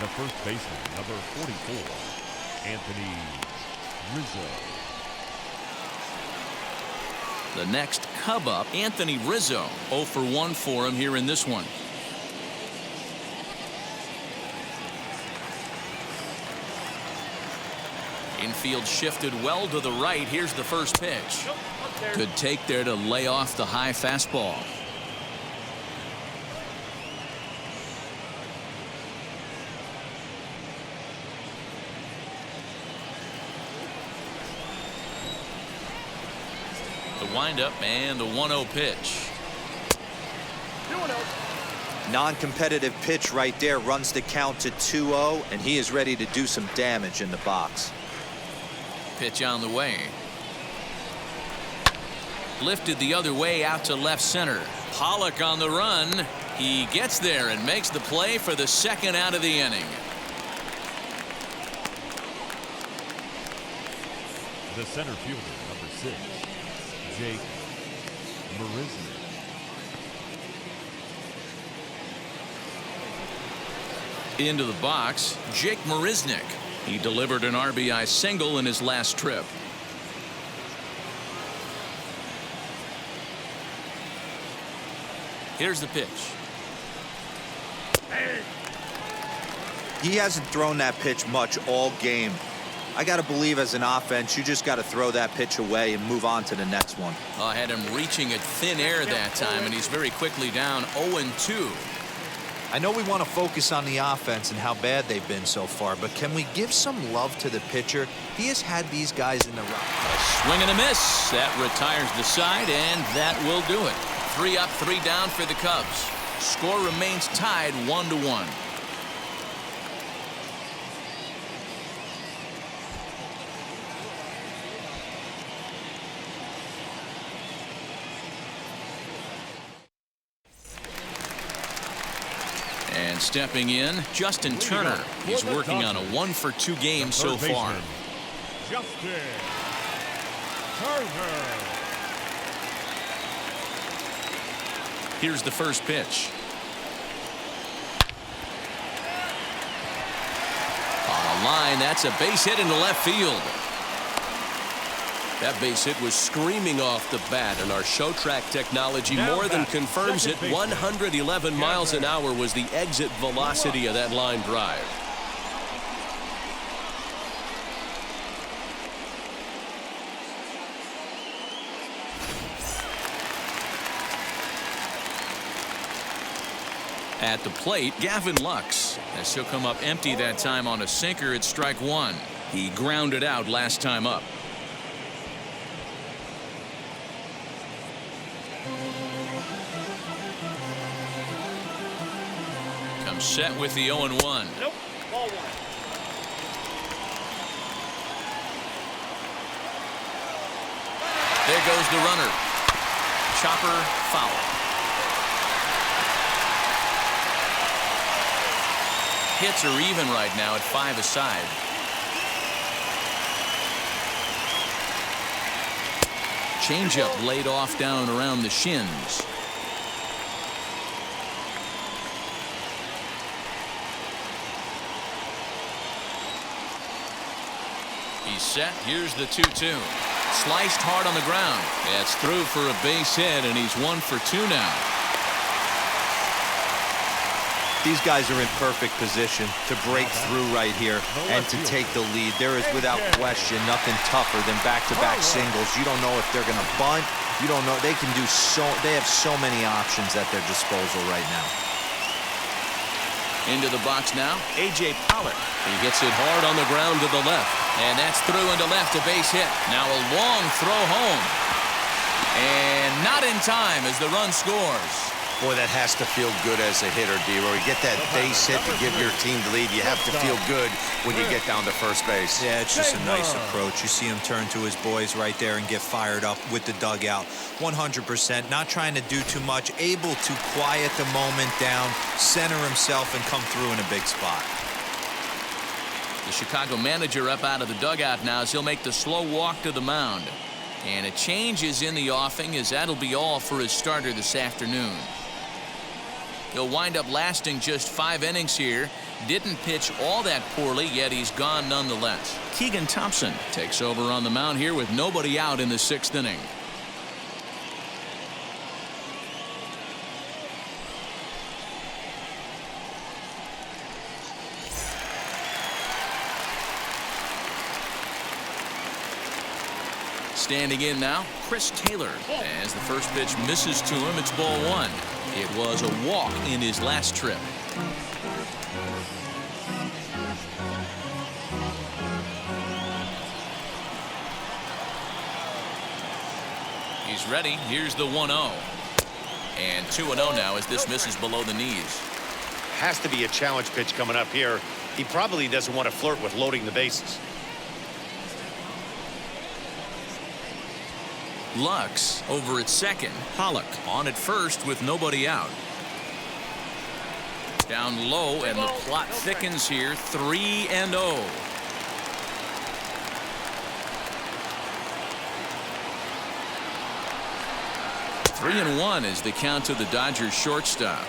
The first baseman, number 44, Anthony Rizzo. The next Cub up, Anthony Rizzo. 0 for 1 for him here in this one. Infield shifted well to the right. Here's the first pitch. Good take there to lay off the high fastball. The windup and the 1-0 pitch. Non-competitive pitch right there, runs the count to 2-0, and he is ready to do some damage in the box. Pitch on the way. Lifted the other way out to left center. Pollock on the run. He gets there and makes the play for the second out of the inning. The center fielder, number 6, Jake Marisnik. Into the box, Jake Marisnik. He delivered an RBI single in his last trip. Here's the pitch. He hasn't thrown that pitch much all game. I got to believe as an offense, you just got to throw that pitch away and move on to the next one. I had him reaching at thin air that time, and he's very quickly down 0-2. I know we want to focus on the offense and how bad they've been so far, but can we give some love to the pitcher? He has had these guys in the run. A swing and a miss. That retires the side, and that will do it. 3 up, 3 down for the Cubs. Score remains tied 1-1. And stepping in, Justin Turner. He's working on a 1-for-2 game so far. Justin Turner. Here's the first pitch. On a line, that's a base hit into left field. That base hit was screaming off the bat, and our show track technology more than confirms it. 111 miles an hour was the exit velocity of that line drive. At the plate, Gavin Lux, as he'll come up empty that time on a sinker at strike 1. He grounded out last time up. Comes set with the 0-1. Nope. Ball 1. There goes the runner. Chopper foul. Hits are even right now at 5 aside. Changeup laid off down around the shins. He's set. Here's the 2-2. Sliced hard on the ground. That's through for a base hit, and he's 1 for 2 now. These guys are in perfect position to break through right here and to take the lead. There is without question nothing tougher than back-to-back singles. You don't know if they're going to bunt. You don't know. They can do so. They have so many options at their disposal right now. Into the box now, A.J. Pollock. He gets it hard on the ground to the left, and that's through into left, a base hit. Now a long throw home, and not in time as the run scores. Boy, that has to feel good as a hitter, D-Roy. You get that base hit to give your team the lead. You have to feel good when you get down to first base. Yeah, it's just a nice approach. You see him turn to his boys right there and get fired up with the dugout. 100%, not trying to do too much, able to quiet the moment down, center himself, and come through in a big spot. The Chicago manager up out of the dugout now as he'll make the slow walk to the mound. And a change is in the offing as that'll be all for his starter this afternoon. He'll wind up lasting just 5 innings here. Didn't pitch all that poorly, yet he's gone nonetheless. Keegan Thompson takes over on the mound here with nobody out in the 6th inning. Standing in now, Chris Taylor. As the first pitch misses to him, it's ball 1. It was a walk in his last trip. He's ready. Here's the 1-0. And 2-0 now as this misses below the knees. Has to be a challenge pitch coming up here. He probably doesn't want to flirt with loading the bases. Lux over at second. Pollock on at first with nobody out. Down low, and the plot thickens here. 3-0. 3-1 is the count to the Dodgers shortstop.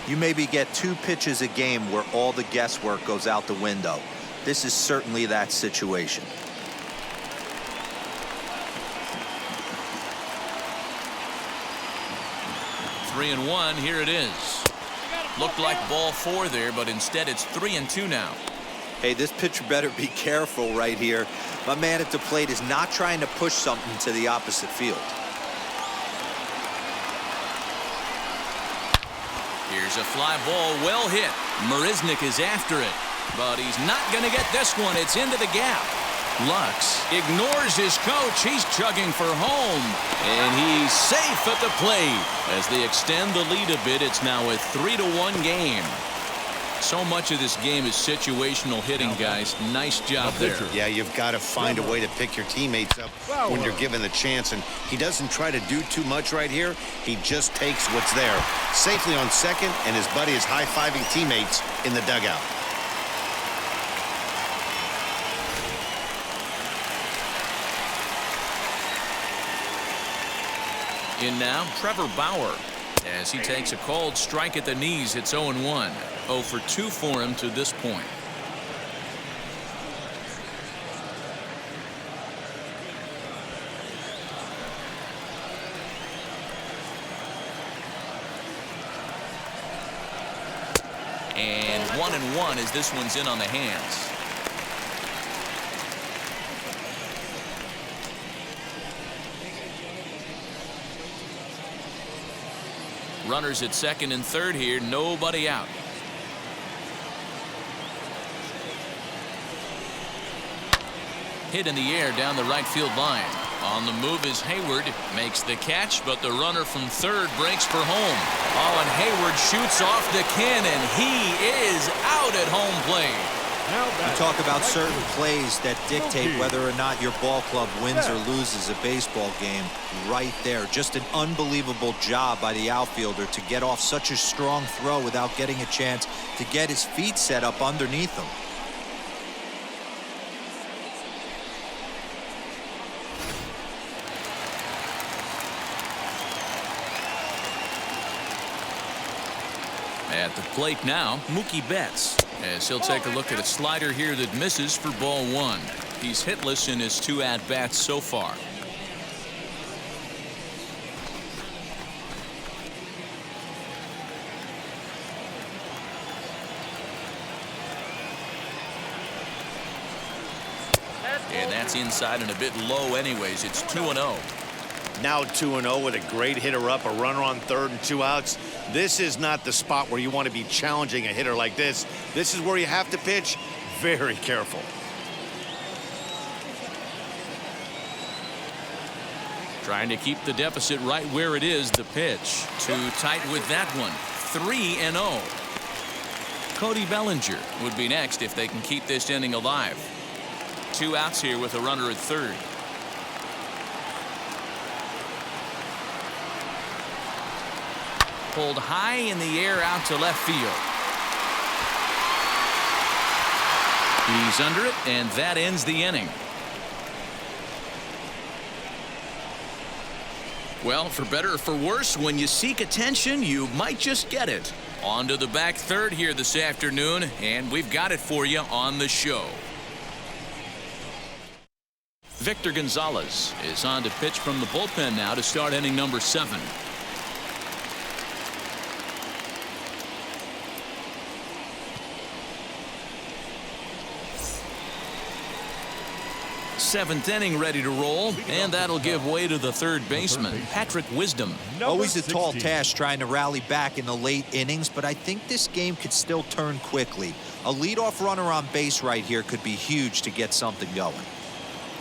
You maybe get 2 pitches a game where all the guesswork goes out the window. This is certainly that situation. Three and one, here it is. Looked like ball 4 there, but instead it's 3-2 now. Hey, this pitcher better be careful right here. My man at the plate is not trying to push something to the opposite field. Here's a fly ball, well hit. Marisnik is after it, but he's not going to get this one. It's into the gap. Lux ignores his coach. He's chugging for home, and he's safe at the plate. As they extend the lead a bit, it's now a 3-1 game. So much of this game is situational hitting, guys. Nice job there. Yeah, you've got to find a way to pick your teammates up when you're given the chance, and he doesn't try to do too much right here. He just takes what's there. Safely on second, and his buddy is high-fiving teammates in the dugout. In now, Trevor Bauer. As he takes a called strike at the knees, it's 0-1. 0 for 2 for him to this point. And 1-1 as this one's in on the hands. Runners at second and third here, nobody out. Hit in the air down the right field line. On the move is Hayward, makes the catch, but the runner from third breaks for home. Oh, and Hayward shoots off the cannon. He is out at home plate. You talk about certain plays that dictate whether or not your ball club wins or loses a baseball game. Right there, just an unbelievable job by the outfielder to get off such a strong throw without getting a chance to get his feet set up underneath him. At the plate now, Mookie Betts, as he'll take a look at a slider here that misses for ball 1. He's hitless in his 2 at-bats so far. And that's inside and a bit low anyways. It's 2-0. Now 2-0 with a great hitter up, a runner on third and 2 outs. This is not the spot where you want to be challenging a hitter like this. This is where you have to pitch very careful. Trying to keep the deficit right where it is. The pitch too tight with that one. 3-0. Cody Bellinger would be next if they can keep this inning alive. 2 outs here with a runner at third. Pulled high in the air out to left field. He's under it, and that ends the inning. Well, for better or for worse, when you seek attention, you might just get it. On to the back third here this afternoon, and we've got it for you on the show. Victor Gonzalez is on to pitch from the bullpen now to start inning number 7. Seventh inning ready to roll, and that'll give way to the third baseman, Patrick Wisdom. Always a tall task trying to rally back in the late innings, but I think this game could still turn quickly. A leadoff runner on base right here could be huge to get something going.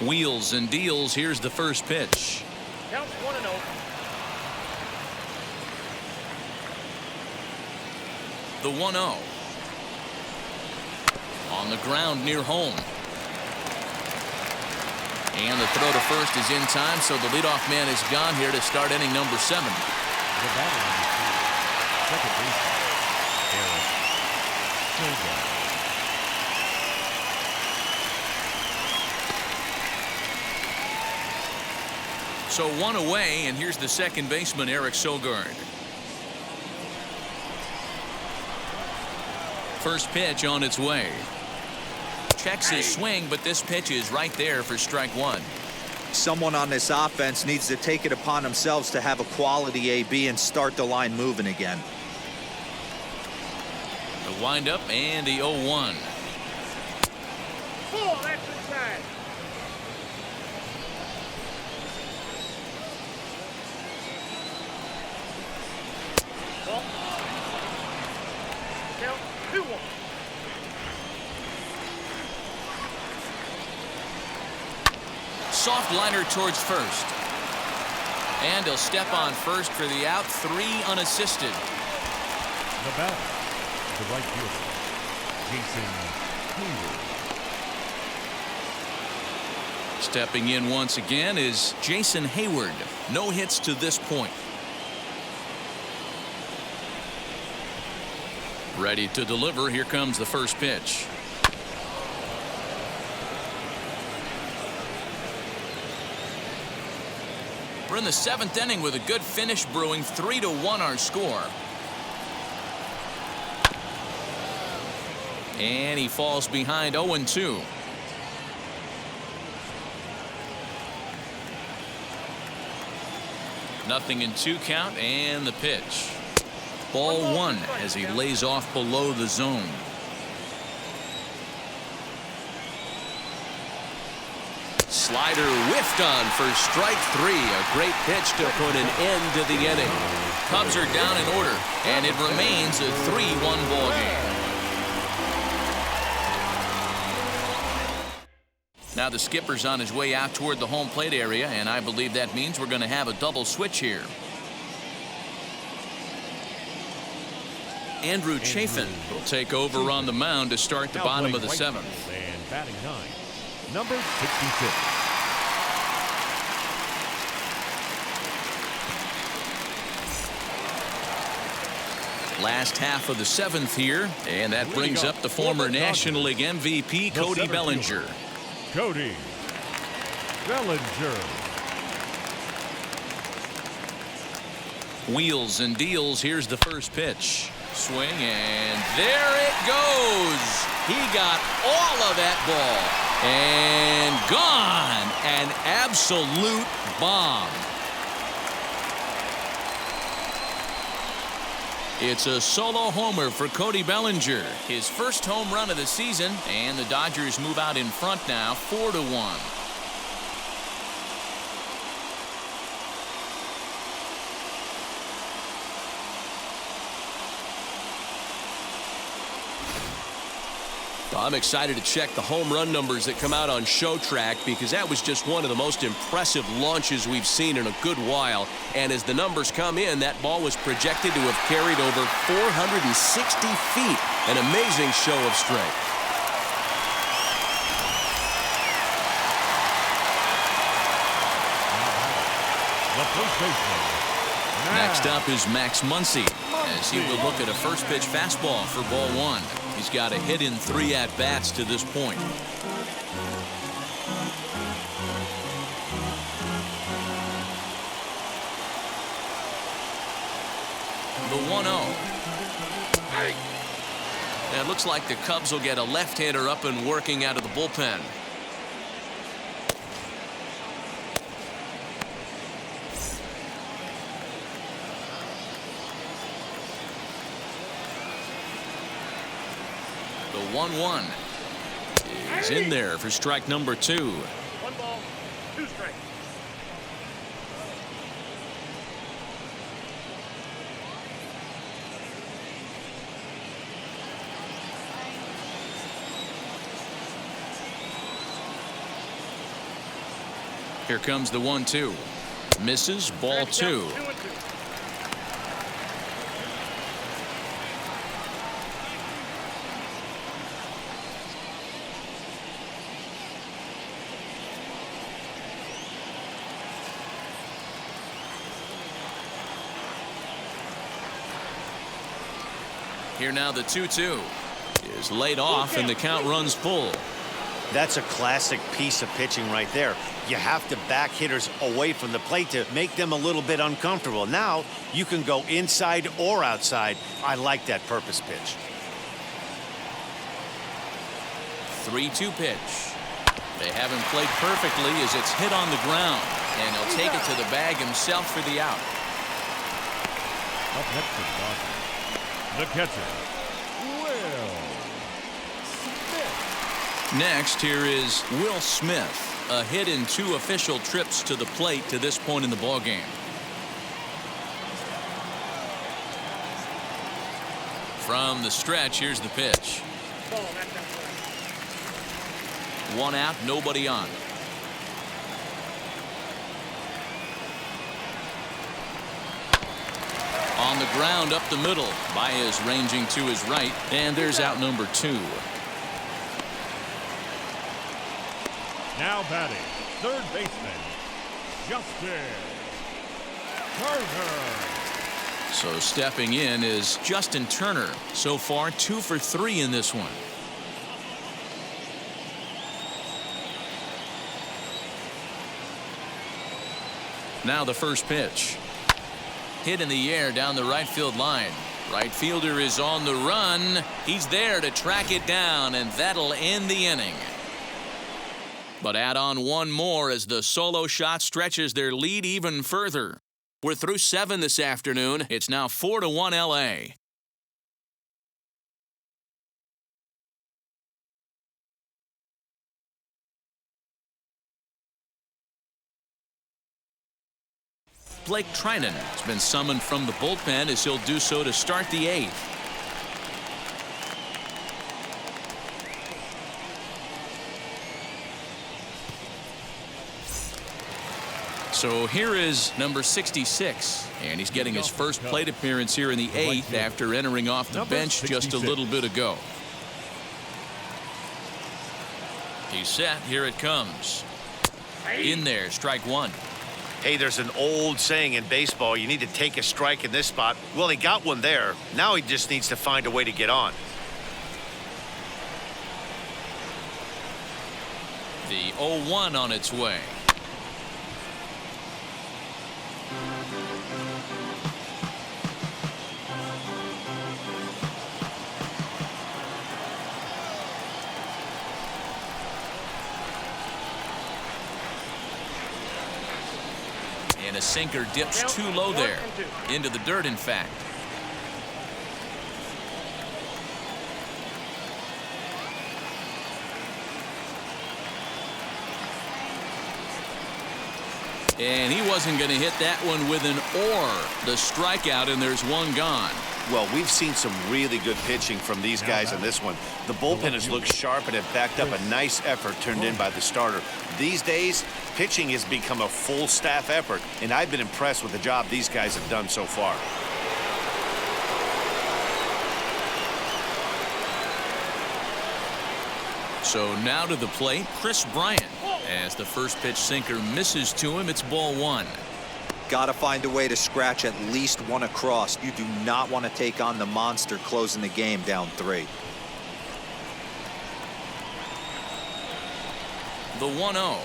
Wheels and deals. Here's the first pitch. Counts 1-0. The 1-0. On the ground near home. And the throw to first is in time, so the leadoff man is gone here to start inning number 7. The batter on the field, second baseman, Eric Sogard. So 1 away, and here's the second baseman, Eric Sogard. First pitch on its way. Checks his swing, but this pitch is right there for strike 1. Someone on this offense needs to take it upon themselves to have a quality AB and start the line moving again. The windup and the 0-1. Full, that's inside. Ball. Count 2-1. Soft liner towards first. And he'll step on first for the out. 3 unassisted. The batter, the right fielder, Jason Hayward. Stepping in once again is Jason Hayward. No hits to this point. Ready to deliver. Here comes the first pitch. We're in the 7th inning with a good finish brewing. 3-1 our score. And he falls behind 0-2. Nothing in 2 count, and the pitch. Ball 1 as he lays off below the zone. Slider whiffed on for strike 3. A great pitch to put an end to the inning. Cubs are down in order, and it remains a 3-1 ball game. Now the skipper's on his way out toward the home plate area, and I believe that means we're going to have a double switch here. Andrew Chafin will take over on the mound to start the bottom of the 7th. And batting 9, number 66. Last half of the 7th here, and that brings up the former National League MVP Cody Bellinger. Cody Bellinger. Wheels and deals. Here's the first pitch. Swing, and there it goes. He got all of that ball. And gone. An absolute bomb. It's a solo homer for Cody Bellinger. His first home run of the season, and the Dodgers move out in front now, 4-1. I'm excited to check the home run numbers that come out on Show Track, because that was just one of the most impressive launches we've seen in a good while. And as the numbers come in, that ball was projected to have carried over 460 feet. An amazing show of strength. The first baseman. Next up is Max Muncy, as he will look at a first pitch fastball for ball 1. He's got a hit in 3 at-bats to this point. The 1-0. It looks like the Cubs will get a left-hander up and working out of the bullpen. The 1-1 is in there for strike number 2. 1 ball, 2 strikes. Here comes the 1-2. Misses, ball 2. 2-2. Here now the 2-2 is laid off and the count runs full. That's a classic piece of pitching right there. You have to back hitters away from the plate to make them a little bit uncomfortable. Now you can go inside or outside. I like that purpose pitch. 3-2 pitch. They have him played perfectly as it's hit on the ground, and he'll take it to the bag himself for the out. Up next is Boston. The catcher, Will Smith. Next, here is Will Smith, a hit in 2 official trips to the plate to this point in the ballgame. From the stretch, here's the pitch. Ball, that's that play. 1 out, nobody on. On the ground up the middle. Baez ranging to his right, and there's out number 2. Now batting, third baseman, Justin Turner. So stepping in is Justin Turner. So far 2 for 3 in this one. Now the first pitch. Hit in the air down the right field line. Right fielder is on the run. He's there to track it down, and that'll end the inning. But add on one more as the solo shot stretches their lead even further. We're through 7 this afternoon. It's now 4-1 LA. Blake Trinan has been summoned from the bullpen as he'll do so to start the 8th. So here is number 66, and he's getting his first plate appearance here in the 8th after entering off the bench just a little bit ago. He's set. Here it comes. In there, strike 1. Hey, there's an old saying in baseball, you need to take a strike in this spot. Well, he got one there. Now he just needs to find a way to get on. The 0-1 on its way. And a sinker dips too low there. Into the dirt, in fact. And he wasn't going to hit that one with an or. The strikeout, and there's one gone. Well, we've seen some really good pitching from these guys in this one. The bullpen has looked sharp and have backed up a nice effort turned in by the starter. These days, pitching has become a full staff effort, and I've been impressed with the job these guys have done so far. So now to the plate, Chris Bryant. As the first pitch sinker misses to him, it's ball 1. Got to find a way to scratch at least one across. You do not want to take on the monster closing the game down 3. The 1-0.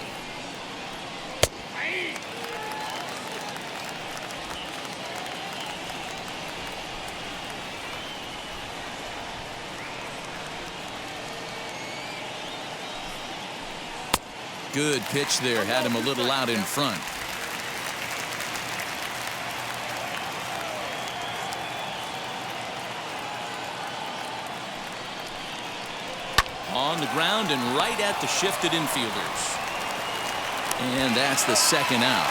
Good pitch there, had him a little out in front. On the ground and right at the shifted infielders. And that's the second out.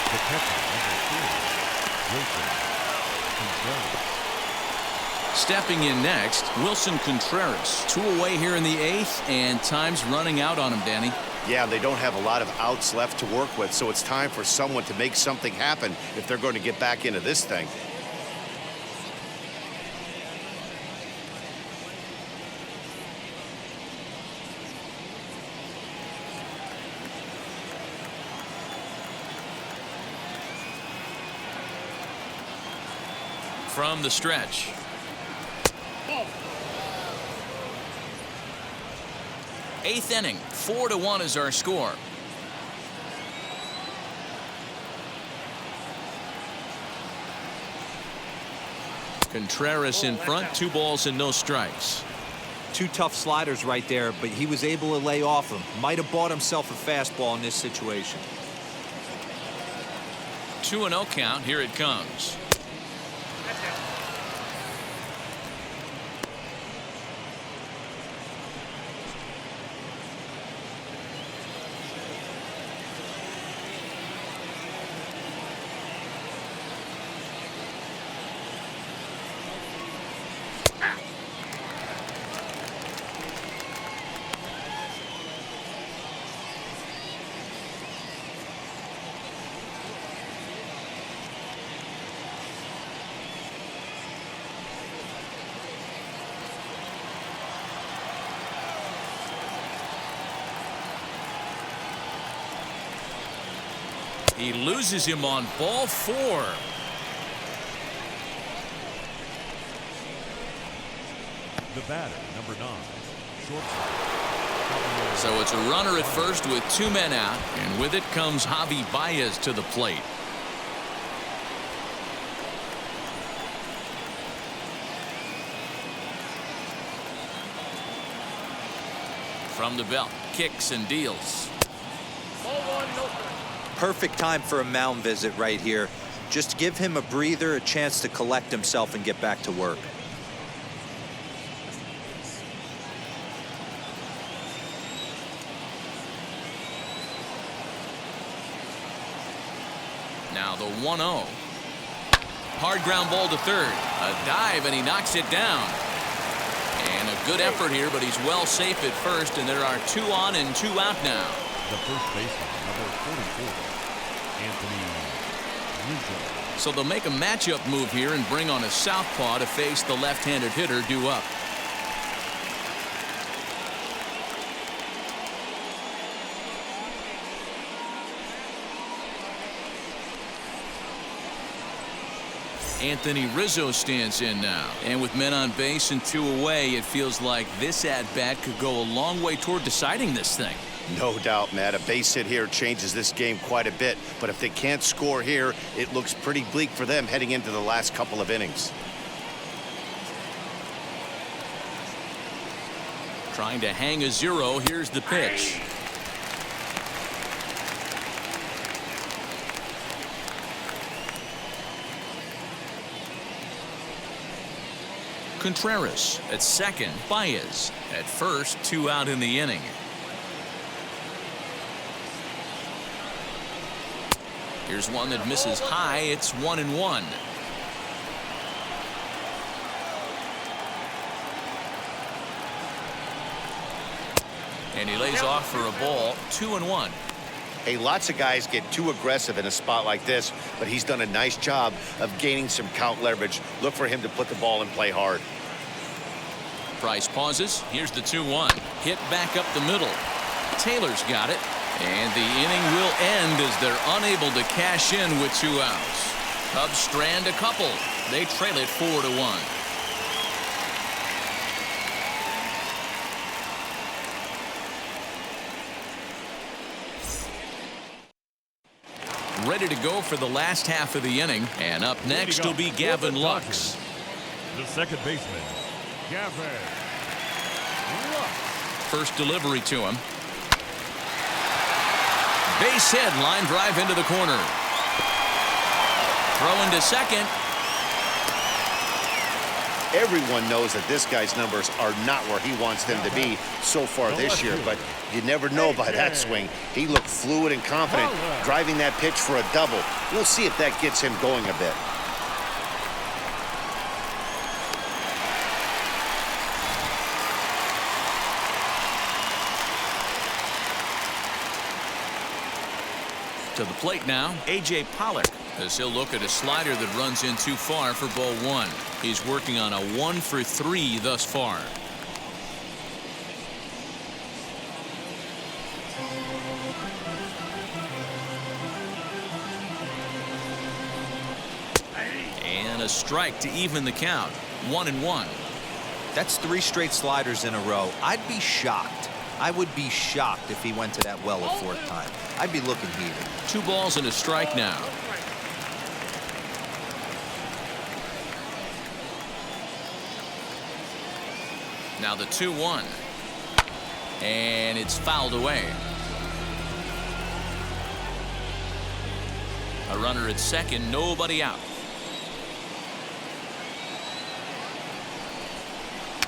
The catcher, Wilson Contreras. Stepping in next, Wilson Contreras. 2 away here in the 8th, and time's running out on him, Danny. Yeah, they don't have a lot of outs left to work with, so it's time for someone to make something happen if they're going to get back into this thing. from the stretch. Eighth inning, 4-1 is our score. Contreras in front, 2 balls and no strikes. 2 tough sliders right there, but he was able to lay off them. Might have bought himself a fastball in this situation. 2-0 count. Here it comes. He loses him on ball 4. The batter, number 9, shortstop. So it's a runner at first with 2 men out, and with it comes Javi Baez to the plate. From the belt, kicks and deals. Ball 1, no strike. Perfect time for a mound visit right here. Just give him a breather, a chance to collect himself and get back to work. Now the 1-0. Hard ground ball to third. A dive, and he knocks it down. And a good effort here, but he's well safe at first, and there are 2 on and 2 out now. The first baseman, number 44, Anthony Rizzo. So they'll make a matchup move here and bring on a southpaw to face the left-handed hitter due up. Anthony Rizzo stands in now, and with men on base and 2 away, it feels like this at-bat could go a long way toward deciding this thing. No doubt, Matt. A base hit here changes this game quite a bit. But if they can't score here, it looks pretty bleak for them heading into the last couple of innings. Trying to hang a 0. Here's the pitch. Contreras at second. Baez at first. 2 out in the inning. Here's one that misses high. It's 1-1. And he lays off for a ball. 2-1. Hey, lots of guys get too aggressive in a spot like this, but he's done a nice job of gaining some count leverage. Look for him to put the ball in play hard. Price pauses. Here's the 2-1. Hit back up the middle. Taylor's got it. And the inning will end as they're unable to cash in with 2 outs. Cubs strand a couple. They trail it 4-1. Ready to go for the last half of the inning. And up next will be Gavin Lux. The second baseman, Gavin Lux. First delivery to him. Base hit, line drive into the corner. Throw into second. Everyone knows that this guy's numbers are not where he wants them to be so far this year, but you never know by that swing. He looked fluid and confident, driving that pitch for a double. We'll see if that gets him going a bit. To the plate now, A.J. Pollock, as he'll look at a slider that runs in too far for ball 1. He's working on a 1 for 3 thus far. And a a strike to even the count. 1-1. That's 3 straight sliders in a row. I'd be shocked. I would be shocked if he went to that well a 4th time. I'd be looking heated. 2 balls and a strike now. Now the 2-1. And it's fouled away. A runner at second, nobody out.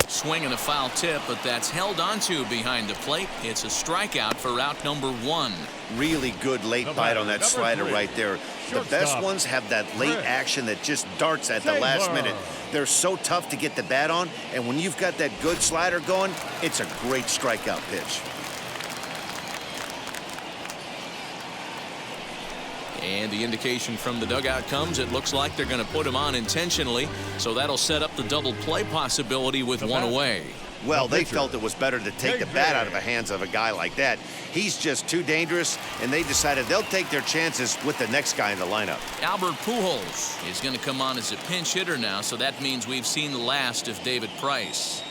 Swing and a foul tip, but that's held onto behind the plate. It's a strikeout for out number 1. Really good late bite on that slider right there. The best ones have that late action that just darts at the last minute. They're so tough to get the bat on, and when you've got that good slider going, it's a great strikeout pitch. And the indication from the dugout comes. It looks like they're going to put him on intentionally, so that'll set up the double play possibility with 1 away. Well, they felt it was better to take the bat out of the hands of a guy like that. He's just too dangerous, and they decided they'll take their chances with the next guy in the lineup. Albert Pujols is going to come on as a pinch hitter now, so that means we've seen the last of David Price.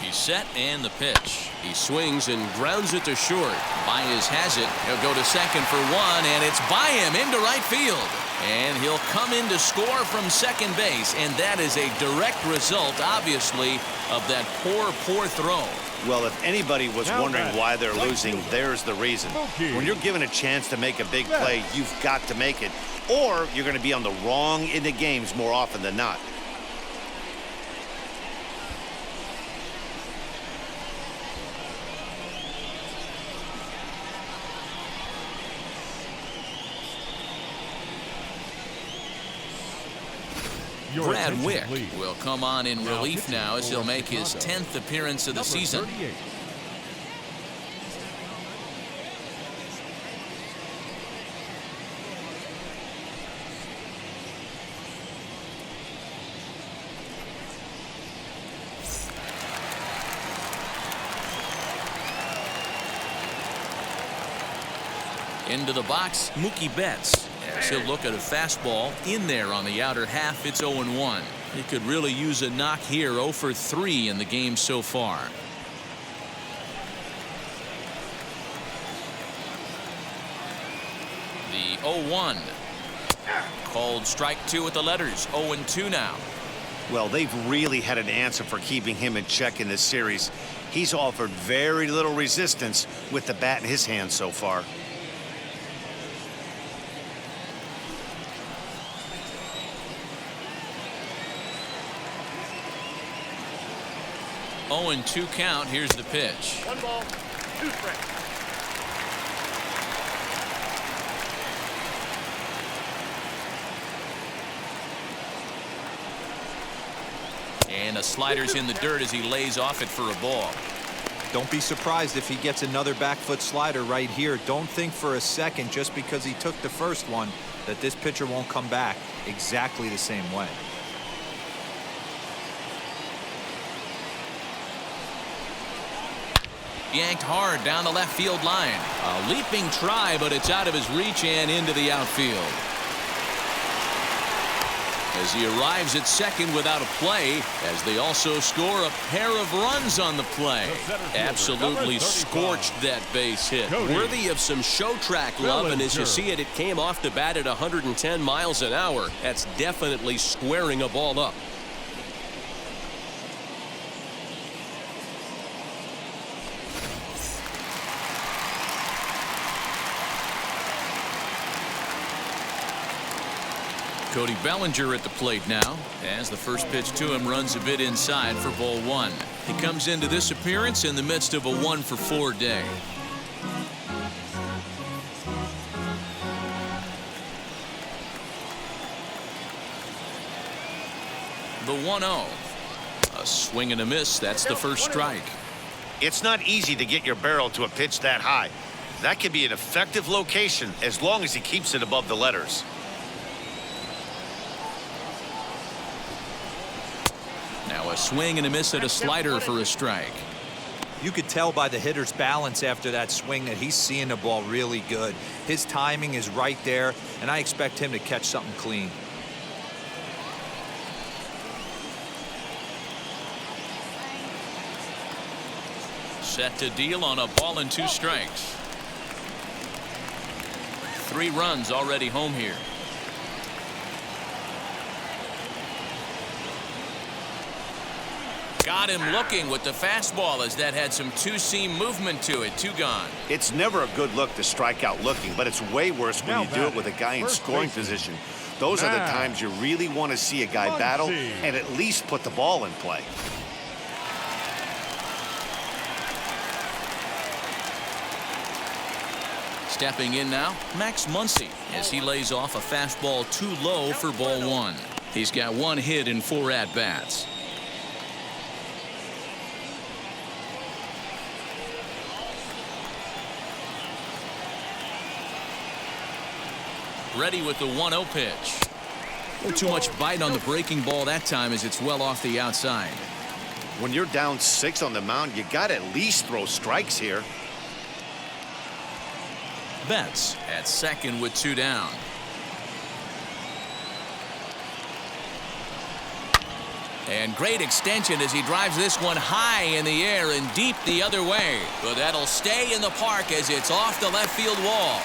He's set, and the pitch. He swings and grounds it to short. Baez has it. He'll go to second for 1, and it's by him into right field. And he'll come in to score from second base, and that is a direct result, obviously, of that poor throw. Well, if anybody was wondering why they're losing, there's the reason. When you're given a chance to make a big play, you've got to make it, or you're going to be on the wrong end of games more often than not. Brad Wick will come on in relief now as he'll make his 10th appearance of the season. Into the box, Mookie Betts. As he'll look at a fastball in there on the outer half. It's 0-1. He could really use a knock here. 0 for 3 in the game so far. The 0-1. Called strike 2 with the letters. 0-2 now. Well, they've really had an answer for keeping him in check in this series. He's offered very little resistance with the bat in his hand so far. Oh, and 2 count. Here's the pitch. 1 ball, 2 strikes. And a slider's in the dirt as he lays off it for a ball. Don't be surprised if he gets another back foot slider right here. Don't think for a second, just because he took the first one, that this pitcher won't come back exactly the same way. Yanked hard down the left field line. A leaping try, but it's out of his reach and into the outfield. As he arrives at second without a play, as they also score a pair of runs on the play. Absolutely scorched that base hit. Worthy of some show track love, and as you see it, it came off the bat at 110 miles an hour. That's definitely squaring a ball up. Cody Bellinger at the plate now, as the first pitch to him runs a bit inside for ball 1. He comes into this appearance in the midst of a 1 for 4 day. The 1-0. A swing and a miss. That's the first strike. It's not easy to get your barrel to a pitch that high. That can be an effective location as long as he keeps it above the letters. Now a swing and a miss at a slider for a strike. You could tell by the hitter's balance after that swing that he's seeing the ball really good. His timing is right there, and I expect him to catch something clean. Set to deal on a ball and 2 strikes. 3 runs already home here. Got him looking with the fastball as that had some two-seam movement to it. 2 gone. It's never a good look to strike out looking, but it's way worse when you do it with a guy in scoring position. Those are the times you really want to see a guy battle and at least put the ball in play. Stepping in now, Max Muncy, as he lays off a fastball too low for ball 1. He's got 1 hit in 4 at-bats. Ready with the 1-0 pitch. Not too much bite on the breaking ball that time as it's well off the outside. When you're down 6 on the mound, you got to at least throw strikes here. Betts at second with 2 down. And great extension as he drives this one high in the air and deep the other way. But that'll stay in the park as it's off the left field wall.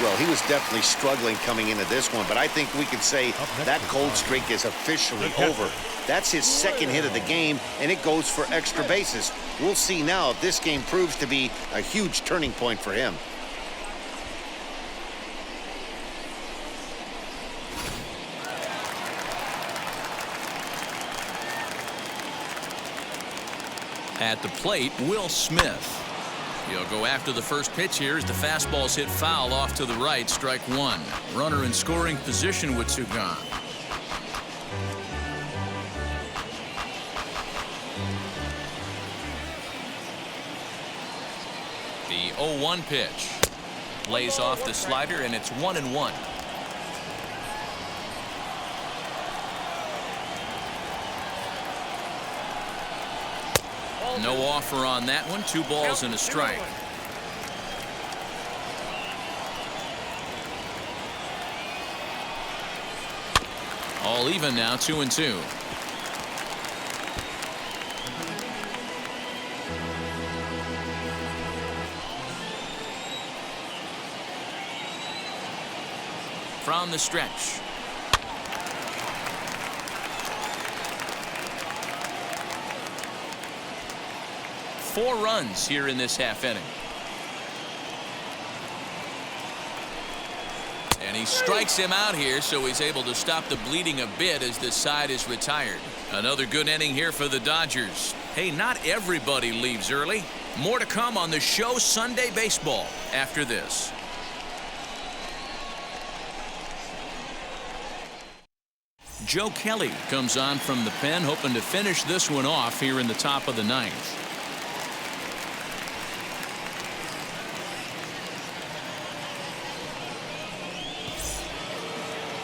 Well, he was definitely struggling coming into this one, but I think we could say that cold streak is officially over. That's his 2nd hit of the game, and it goes for extra bases. We'll see now if this game proves to be a huge turning point for him. At the plate, Will Smith. He'll go after the first pitch here as the fastball's hit foul off to the right. Strike 1. Runner in scoring position with 2 gone. The 0-1 pitch. Lays off the slider, and it's 1-1. No offer on that one. 2 balls and a strike. All even now, 2-2. From the stretch. Four runs here in this half inning. And he strikes him out here, so he's able to stop the bleeding a bit as this side is retired. Another good inning here for the Dodgers. Hey, not everybody leaves early. More to come on the show Sunday Baseball after this. Joe Kelly comes on from the pen, hoping to finish this one off here in the top of the 9th.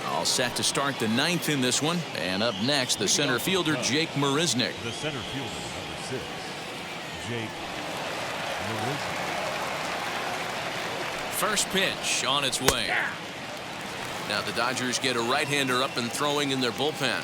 All set to start the 9th in this one. And up next, the center fielder, Jake Marisnick. The center fielder, number 6, Jake Marisnick. First pitch on its way. Now the Dodgers get a right-hander up and throwing in their bullpen.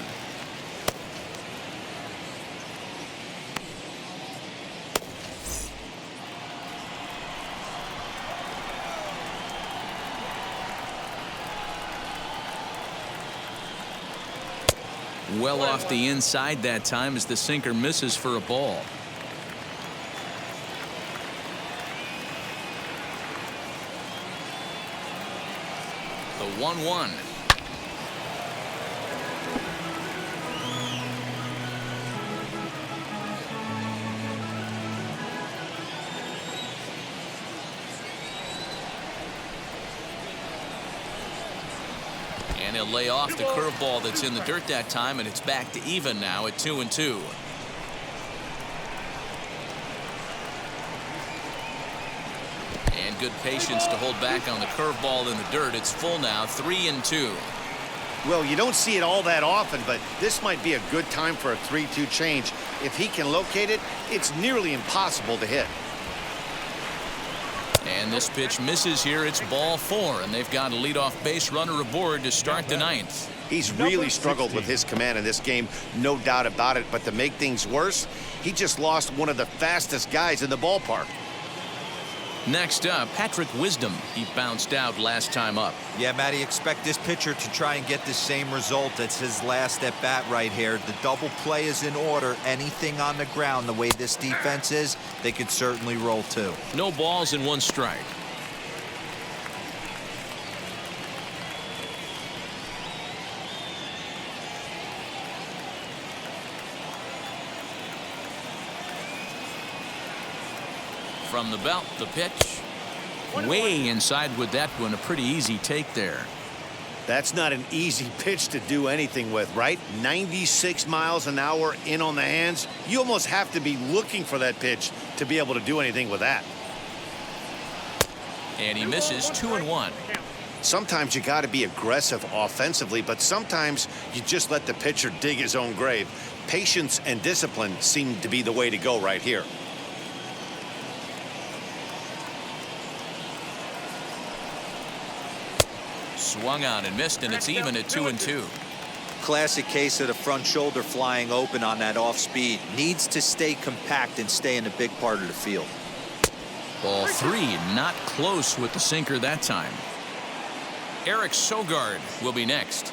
Well off the inside that time as the sinker misses for a ball. The 1-1. And he'll lay off the curveball that's in the dirt that time, and it's back to even now at 2-2. And good patience to hold back on the curveball in the dirt. It's full now, 3-2. Well, you don't see it all that often, but this might be a good time for a 3-2 change. If he can locate it, it's nearly impossible to hit. And this pitch misses here. It's ball 4, and they've got a leadoff base runner aboard to start the 9th. He's really struggled with his command in this game, no doubt about it. But to make things worse, he just lost one of the fastest guys in the ballpark. Next up, Patrick Wisdom. He bounced out last time up. Yeah, Matty, expect this pitcher to try and get the same result. It's his last at bat right here. The double play is in order. Anything on the ground, the way this defense is, they could certainly roll too. No balls and 1 strike. From the belt, the pitch. Way inside with that one. A pretty easy take there. That's not an easy pitch to do anything with, right? 96 miles an hour in on the hands. You almost have to be looking for that pitch to be able to do anything with that. And he misses 2-1. Sometimes you got to be aggressive offensively, but sometimes you just let the pitcher dig his own grave. Patience and discipline seem to be the way to go right here. Swung on and missed, and it's even at 2-2. Classic case of the front shoulder flying open on that off speed. Needs to stay compact and stay in the big part of the field. Ball 3, not close with the sinker that time. Eric Sogard will be next.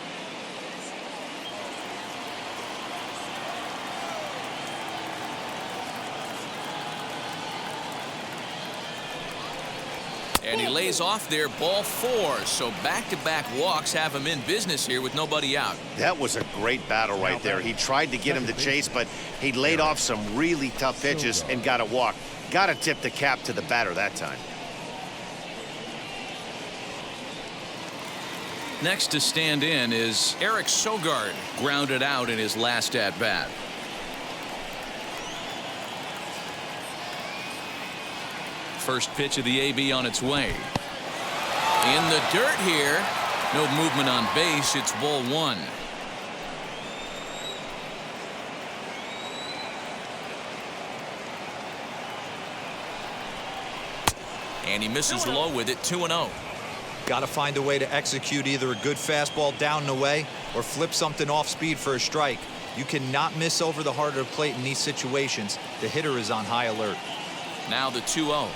And he lays off there, ball 4. So back-to-back walks have him in business here with nobody out. That was a great battle right there. He tried to get him to chase, but he laid off some really tough pitches and got a walk. Got to tip the cap to the batter that time. Next to stand in is Eric Sogard, grounded out in his last at-bat. First pitch of the AB on its way. In the dirt here. No movement on base. It's ball 1. And he misses low with it. 2-0. Got to find a way to execute either a good fastball down and away or flip something off speed for a strike. You cannot miss over the heart of the plate in these situations. The hitter is on high alert. Now the 2-0.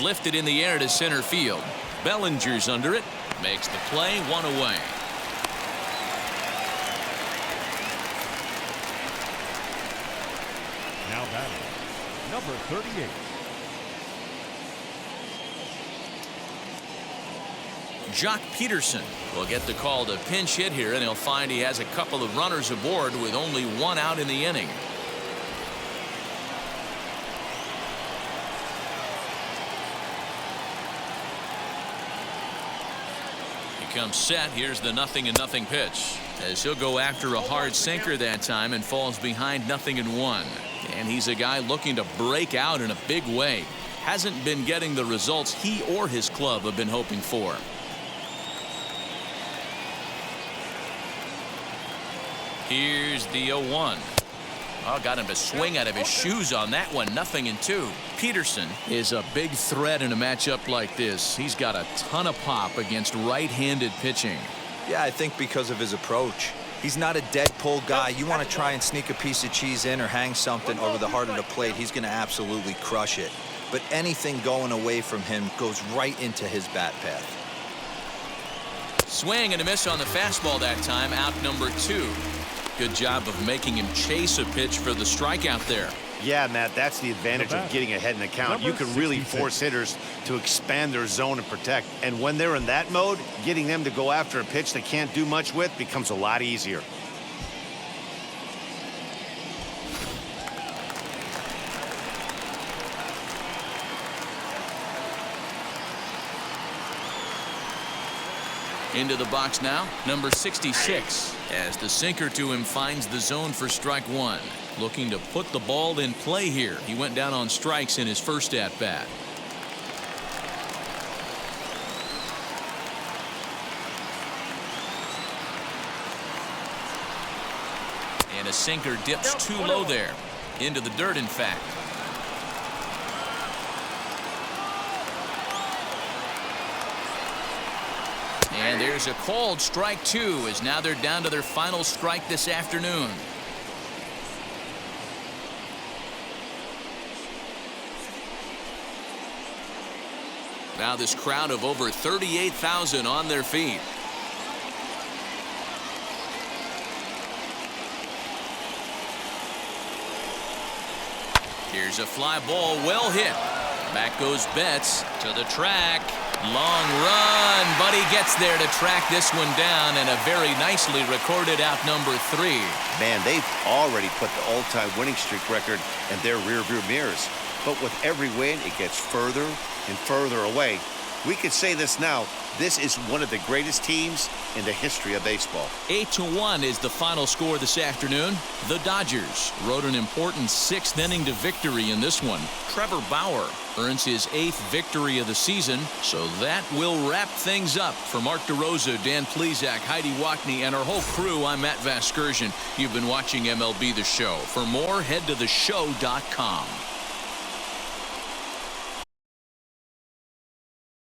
Lifted in the air to center field. Bellinger's under it. Makes the play. 1 away. Now batting, number 38. Jock Peterson will get the call to pinch hit here, and he'll find he has a couple of runners aboard with only 1 out in the inning. Comes set. Here's the 0-0 pitch as he'll go after a hard sinker that time and falls behind 0-1. And he's a guy looking to break out in a big way. Hasn't been getting the results he or his club have been hoping for. Here's the 0-1. Oh, got him to swing out of his shoes on that one. 0-2. Peterson is a big threat in a matchup like this. He's got a ton of pop against right-handed pitching. Yeah, I think because of his approach. He's not a dead pull guy. You want to try and sneak a piece of cheese in or hang something over the heart of the plate, he's going to absolutely crush it. But anything going away from him goes right into his bat path. Swing and a miss on the fastball that time. Out number 2. Good job of making him chase a pitch for the strikeout there. Yeah, Matt, that's the advantage of getting ahead in the count. You can really force hitters to expand their zone and protect. And when they're in that mode, getting them to go after a pitch they can't do much with becomes a lot easier. Into the box now, number 66, as the sinker to him finds the zone for strike one. Looking to put the ball in play here. He went down on strikes in his first at bat. And a sinker dips too low there. Into the dirt, in fact. And there's a called strike two, as now they're down to their final strike this afternoon. Now this crowd of over 38,000 on their feet. Here's a fly ball, well hit. Back goes Betts to the track. Long run, but he gets there to track this one down, and a very nicely recorded out number 3. Man, they've already put the all-time winning streak record in their rearview mirrors. But with every win, it gets further and further away. We could say this now. This is one of the greatest teams in the history of baseball. 8-1 is the final score this afternoon. The Dodgers rode an important 6th inning to victory in this one. Trevor Bauer earns his 8th victory of the season. So that will wrap things up. For Mark DeRosa, Dan Plesac, Heidi Wackney, and our whole crew, I'm Matt Vasgersian. You've been watching MLB The Show. For more, head to theshow.com.